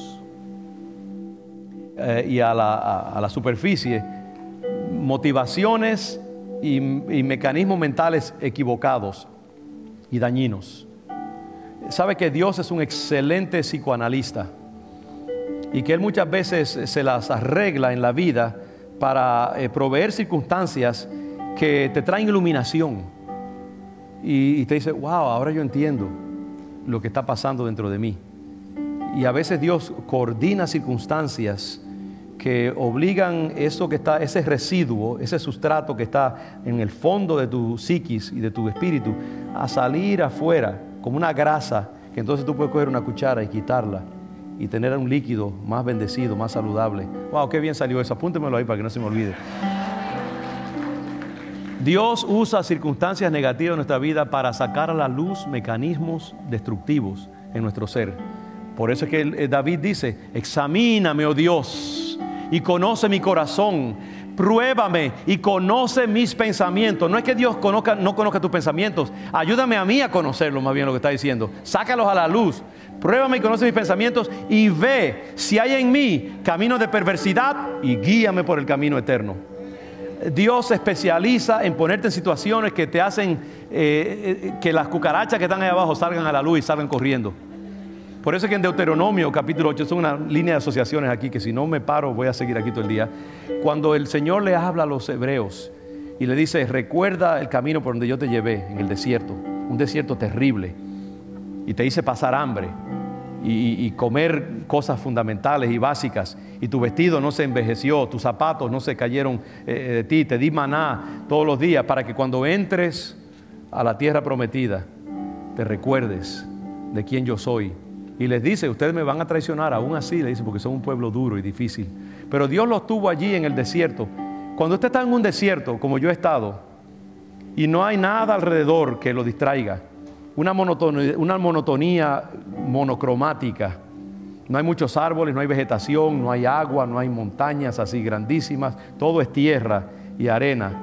y a la superficie motivaciones y mecanismos mentales equivocados y dañinos. Sabe que Dios es un excelente psicoanalista y que Él muchas veces se las arregla en la vida para proveer circunstancias que te traen iluminación y te dice, wow, ahora yo entiendo lo que está pasando dentro de mí. Y a veces Dios coordina circunstancias que obligan eso que está, ese residuo, ese sustrato que está en el fondo de tu psiquis y de tu espíritu, a salir afuera como una grasa, que entonces tú puedes coger una cuchara y quitarla y tener un líquido más bendecido, más saludable. Wow, qué bien salió eso. Apúntemelo ahí para que no se me olvide. Dios usa circunstancias negativas en nuestra vida para sacar a la luz mecanismos destructivos en nuestro ser. Por eso es que David dice, examíname, oh Dios, y conoce mi corazón. Pruébame y conoce mis pensamientos. No es que Dios no conozca tus pensamientos. Ayúdame a mí a conocerlos, más bien lo que está diciendo. Sácalos a la luz. Pruébame y conoce mis pensamientos y ve si hay en mí camino de perversidad y guíame por el camino eterno. Dios se especializa en ponerte en situaciones que te hacen que las cucarachas que están ahí abajo salgan a la luz y salgan corriendo. Por eso es que en Deuteronomio capítulo 8, son una línea de asociaciones aquí que si no me paro voy a seguir aquí todo el día. Cuando el Señor le habla a los hebreos y le dice, recuerda el camino por donde yo te llevé en el desierto, un desierto terrible, y te hice pasar hambre y comer cosas fundamentales y básicas, y tu vestido no se envejeció, tus zapatos no se cayeron de ti, te di maná todos los días para que cuando entres a la tierra prometida te recuerdes de quién yo soy. Y les dice, ustedes me van a traicionar, aún así, le dice, porque son un pueblo duro y difícil. Pero Dios los tuvo allí en el desierto. Cuando usted está en un desierto, como yo he estado, y no hay nada alrededor que lo distraiga, una monotonía monocromática, no hay muchos árboles, no hay vegetación, no hay agua, no hay montañas así grandísimas, todo es tierra y arena.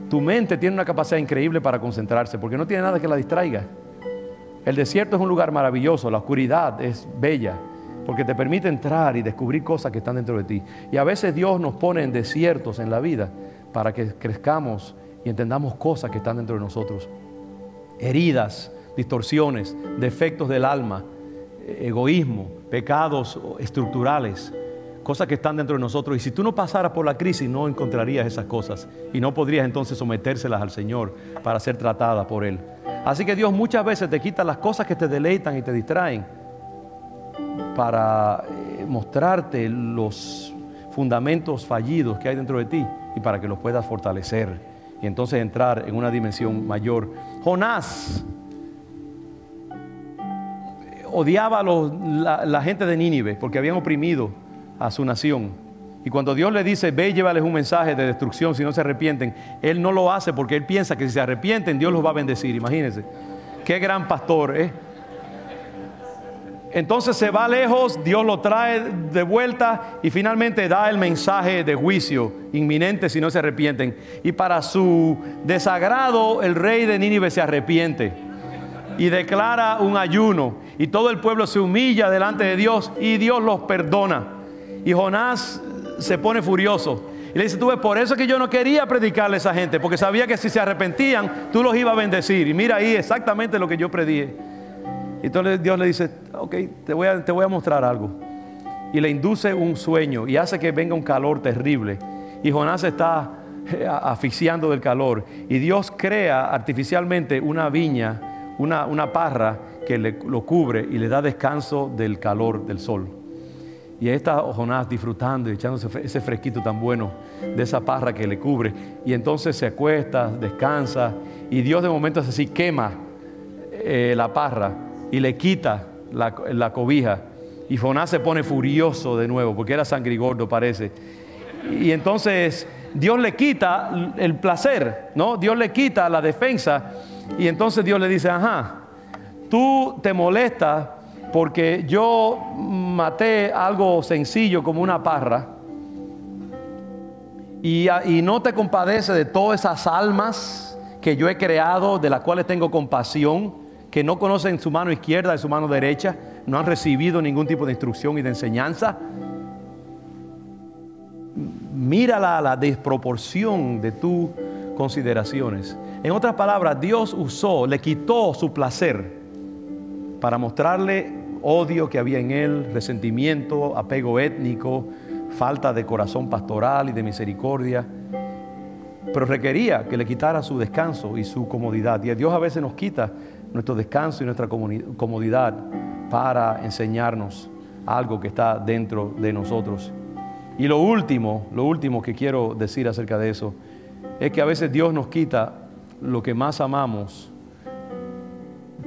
Tu mente tiene una capacidad increíble para concentrarse, porque no tiene nada que la distraiga. El desierto es un lugar maravilloso, la oscuridad es bella, porque te permite entrar y descubrir cosas que están dentro de ti. Y a veces Dios nos pone en desiertos en la vida para que crezcamos y entendamos cosas que están dentro de nosotros. Heridas, distorsiones, defectos del alma, egoísmo, pecados estructurales, cosas que están dentro de nosotros. Y si tú no pasaras por la crisis, no encontrarías esas cosas. Y no podrías entonces sometérselas al Señor para ser tratada por Él. Así que Dios muchas veces te quita las cosas que te deleitan y te distraen para mostrarte los fundamentos fallidos que hay dentro de ti y para que los puedas fortalecer y entonces entrar en una dimensión mayor. Jonás odiaba a la gente de Nínive porque habían oprimido a su nación. Y cuando Dios le dice, ve y llévales un mensaje de destrucción si no se arrepienten, él no lo hace porque él piensa que si se arrepienten, Dios los va a bendecir. Imagínense, qué gran pastor, ¿eh? Entonces se va lejos, Dios lo trae de vuelta y finalmente da el mensaje de juicio inminente si no se arrepienten. Y para su desagrado, el rey de Nínive se arrepiente y declara un ayuno. Y todo el pueblo se humilla delante de Dios y Dios los perdona. Y Jonás se pone furioso y le dice, tú ves, por eso es que yo no quería predicarle a esa gente, porque sabía que si se arrepentían, tú los ibas a bendecir. Y mira ahí exactamente lo que yo predije. Entonces Dios le dice, ok, te voy a mostrar algo. Y le induce un sueño y hace que venga un calor terrible. Y Jonás está asfixiando del calor. Y Dios crea artificialmente una viña, una parra que lo cubre y le da descanso del calor del sol. Y ahí está Jonás disfrutando y echándose ese fresquito tan bueno de esa parra que le cubre. Y entonces se acuesta, descansa. Y Dios de momento así quema la parra y le quita la cobija. Y Jonás se pone furioso de nuevo porque era sangrigordo, parece. Y entonces Dios le quita el placer, ¿no? Dios le quita la defensa. Y entonces Dios le dice, ajá, tú te molestas porque yo maté algo sencillo como una parra y no te compadeces de todas esas almas que yo he creado, de las cuales tengo compasión, que no conocen su mano izquierda y su mano derecha, no han recibido ningún tipo de instrucción y de enseñanza. Mira la desproporción de tus consideraciones. En otras palabras, Dios le quitó su placer para mostrarle odio que había en él, resentimiento, apego étnico, falta de corazón pastoral y de misericordia. Pero requería que le quitara su descanso y su comodidad. Y Dios a veces nos quita nuestro descanso y nuestra comodidad para enseñarnos algo que está dentro de nosotros. Y lo último que quiero decir acerca de eso es que a veces Dios nos quita lo que más amamos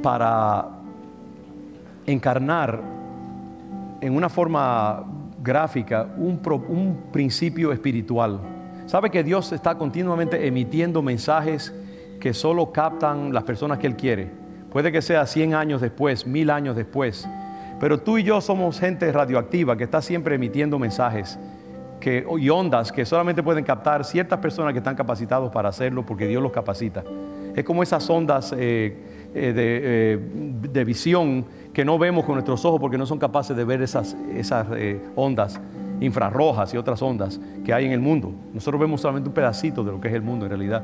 para encarnar en una forma gráfica un principio espiritual. ¿Sabe que Dios está continuamente emitiendo mensajes que solo captan las personas que Él quiere? Puede que sea 100 años después, 1000 años después, pero tú y yo somos gente radioactiva que está siempre emitiendo mensajes y ondas que solamente pueden captar ciertas personas que están capacitados para hacerlo porque Dios los capacita. Es como esas ondas de visión que no vemos con nuestros ojos porque no son capaces de ver esas ondas infrarrojas y otras ondas que hay en el mundo. Nosotros vemos solamente un pedacito de lo que es el mundo en realidad.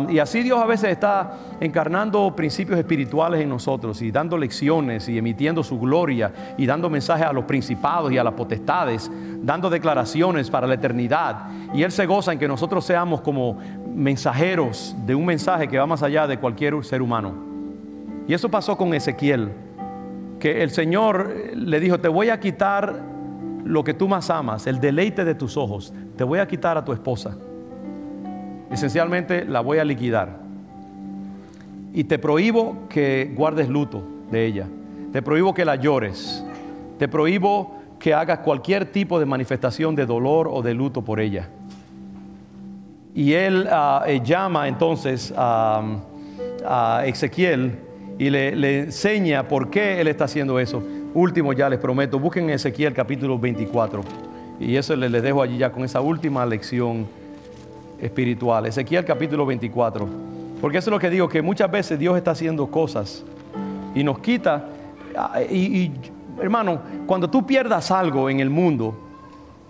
Y así Dios a veces está encarnando principios espirituales en nosotros y dando lecciones y emitiendo su gloria y dando mensajes a los principados y a las potestades, dando declaraciones para la eternidad. Y Él se goza en que nosotros seamos como mensajeros de un mensaje que va más allá de cualquier ser humano. Y eso pasó con Ezequiel, que el Señor le dijo, te voy a quitar lo que tú más amas, el deleite de tus ojos, te voy a quitar a tu esposa. Esencialmente la voy a liquidar y te prohíbo que guardes luto de ella, te prohíbo que la llores, te prohíbo que hagas cualquier tipo de manifestación de dolor o de luto por ella. Y él llama entonces a Ezequiel y le enseña por qué él está haciendo eso. Último, ya les prometo, busquen Ezequiel capítulo 24 y eso les dejo allí ya con esa última lección espiritual. Ezequiel capítulo 24, porque eso es lo que digo, que muchas veces Dios está haciendo cosas y nos quita y hermano, cuando tú pierdas algo en el mundo,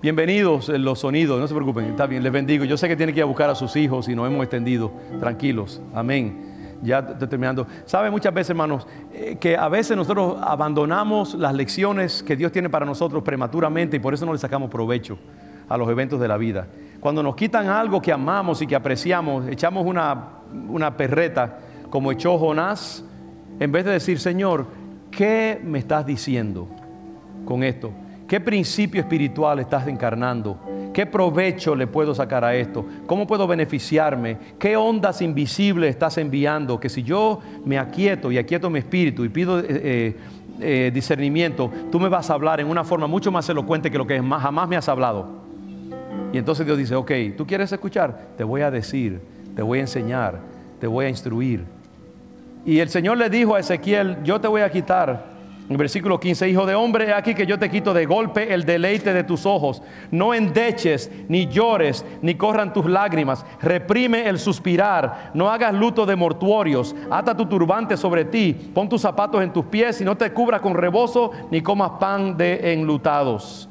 bienvenidos los sonidos, no se preocupen, está bien, les bendigo. Yo sé que tienen que ir a buscar a sus hijos y nos hemos extendido, tranquilos, amén. ya estoy terminando. ¿Sabe muchas veces, hermanos, que a veces nosotros abandonamos las lecciones que Dios tiene para nosotros prematuramente y por eso no le sacamos provecho a los eventos de la vida? Cuando nos quitan algo que amamos y que apreciamos, echamos una perreta como echó Jonás, en vez de decir, Señor, ¿qué me estás diciendo con esto? ¿Qué principio espiritual estás encarnando? ¿Qué provecho le puedo sacar a esto? ¿Cómo puedo beneficiarme? ¿Qué ondas invisibles estás enviando? Que si yo me aquieto y aquieto mi espíritu y pido discernimiento, tú me vas a hablar en una forma mucho más elocuente que lo que jamás me has hablado. Y entonces Dios dice, ok, ¿tú quieres escuchar? Te voy a decir, te voy a enseñar, te voy a instruir. Y el Señor le dijo a Ezequiel, yo te voy a quitar. En versículo 15, hijo de hombre, he aquí que yo te quito de golpe el deleite de tus ojos. No endeches, ni llores, ni corran tus lágrimas. Reprime el suspirar. No hagas luto de mortuorios. Ata tu turbante sobre ti. Pon tus zapatos en tus pies y no te cubras con rebozo, ni comas pan de enlutados.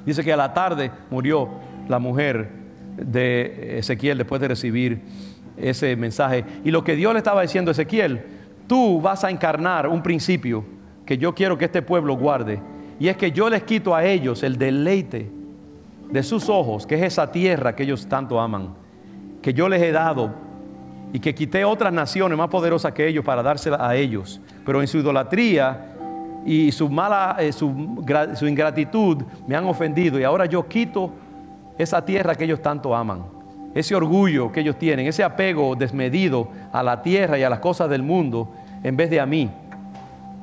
Dice que a la tarde murió la mujer de Ezequiel después de recibir ese mensaje. Y lo que Dios le estaba diciendo a Ezequiel, tú vas a encarnar un principio que yo quiero que este pueblo guarde, y es que yo les quito a ellos el deleite de sus ojos, que es esa tierra que ellos tanto aman, que yo les he dado, y que quité otras naciones más poderosas que ellos para dársela a ellos, pero en su idolatría y su ingratitud me han ofendido, y ahora yo quito esa tierra que ellos tanto aman, ese orgullo que ellos tienen, ese apego desmedido a la tierra y a las cosas del mundo en vez de a mí.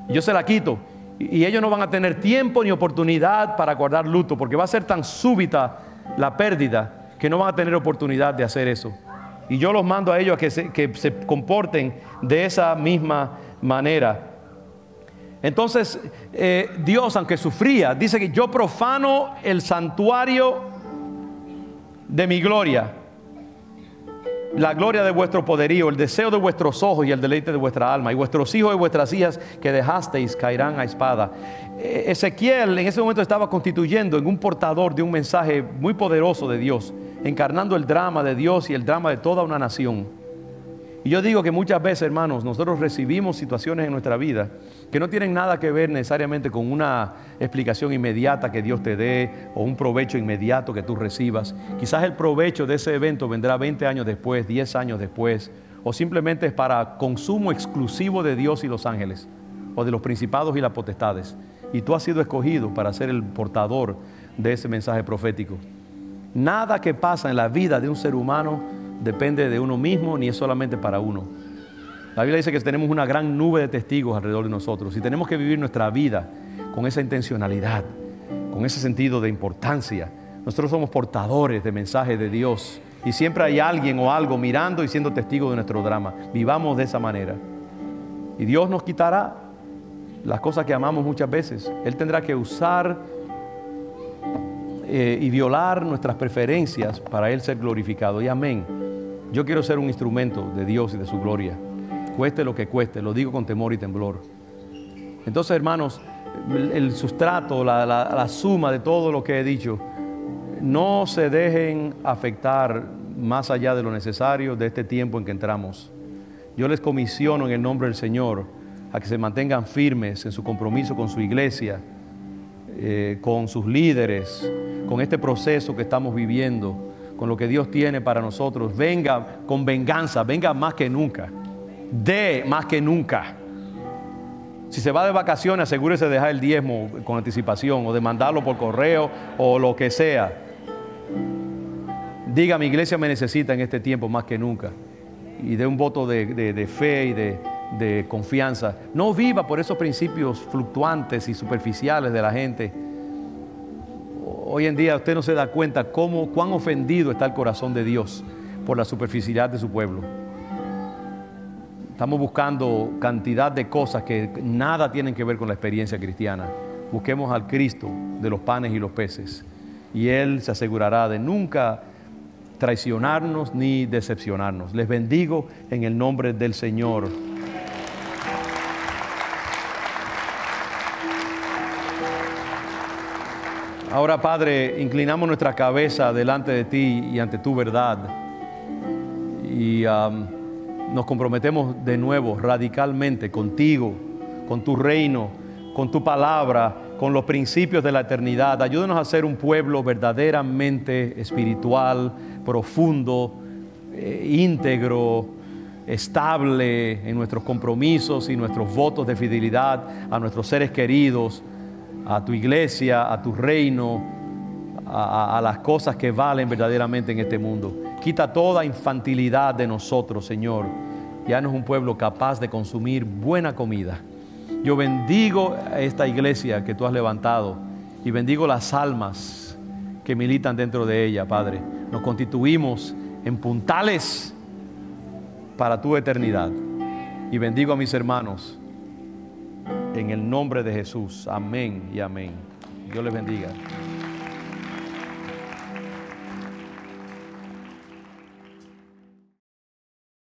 Yo se la quito y ellos no van a tener tiempo ni oportunidad para guardar luto, porque va a ser tan súbita la pérdida que no van a tener oportunidad de hacer eso. Y yo los mando a ellos a que se comporten de esa misma manera. Entonces Dios, aunque sufría, dice que yo profano el santuario de mi gloria, la gloria de vuestro poderío, el deseo de vuestros ojos y el deleite de vuestra alma, y vuestros hijos y vuestras hijas que dejasteis caerán a espada. Ezequiel en ese momento estaba constituyendo en un portador de un mensaje muy poderoso de Dios, encarnando el drama de Dios y el drama de toda una nación. Y yo digo que muchas veces, hermanos, nosotros recibimos situaciones en nuestra vida que no tienen nada que ver necesariamente con una explicación inmediata que Dios te dé o un provecho inmediato que tú recibas. Quizás el provecho de ese evento vendrá 20 años después, 10 años después, o simplemente es para consumo exclusivo de Dios y los ángeles, o de los principados y las potestades. Y tú has sido escogido para ser el portador de ese mensaje profético. Nada que pasa en la vida de un ser humano depende de uno mismo, ni es solamente para uno. La Biblia dice que tenemos una gran nube de testigos alrededor de nosotros y tenemos que vivir nuestra vida con esa intencionalidad, con ese sentido de importancia. Nosotros somos portadores de mensajes de Dios y siempre hay alguien o algo mirando y siendo testigo de nuestro drama. Vivamos de esa manera y Dios nos quitará las cosas que amamos muchas veces. Él tendrá que usar y violar nuestras preferencias para Él ser glorificado. Y amén. Yo quiero ser un instrumento de Dios y de su gloria, cueste lo que cueste, lo digo con temor y temblor. Entonces, hermanos, el sustrato, la suma de todo lo que he dicho, no se dejen afectar más allá de lo necesario de este tiempo en que entramos. Yo les comisiono en el nombre del Señor a que se mantengan firmes en su compromiso con su iglesia, con sus líderes, con este proceso que estamos viviendo, con lo que Dios tiene para nosotros. Venga con venganza, venga más que nunca, dé más que nunca. Si se va de vacaciones, asegúrese de dejar el diezmo con anticipación o de mandarlo por correo o lo que sea. Diga, mi iglesia me necesita en este tiempo más que nunca, y dé un voto de fe y de confianza. No viva por esos principios fluctuantes y superficiales de la gente. Hoy en día usted no se da cuenta cuán ofendido está el corazón de Dios por la superficialidad de su pueblo. Estamos buscando cantidad de cosas que nada tienen que ver con la experiencia cristiana. Busquemos al Cristo de los panes y los peces, y Él se asegurará de nunca traicionarnos ni decepcionarnos. Les bendigo en el nombre del Señor. Ahora, Padre, inclinamos nuestra cabeza delante de ti y ante tu verdad. Y nos comprometemos de nuevo radicalmente contigo, con tu reino, con tu palabra, con los principios de la eternidad. Ayúdanos a ser un pueblo verdaderamente espiritual, profundo, íntegro, estable en nuestros compromisos y nuestros votos de fidelidad a nuestros seres queridos, a tu iglesia, a tu reino, a las cosas que valen verdaderamente en este mundo. Quita toda infantilidad de nosotros, Señor, y haznos un pueblo capaz de consumir buena comida. Yo bendigo a esta iglesia que tú has levantado y bendigo las almas que militan dentro de ella, Padre. Nos constituimos en puntales para tu eternidad. Y bendigo a mis hermanos en el nombre de Jesús. Amén y amén. Dios les bendiga.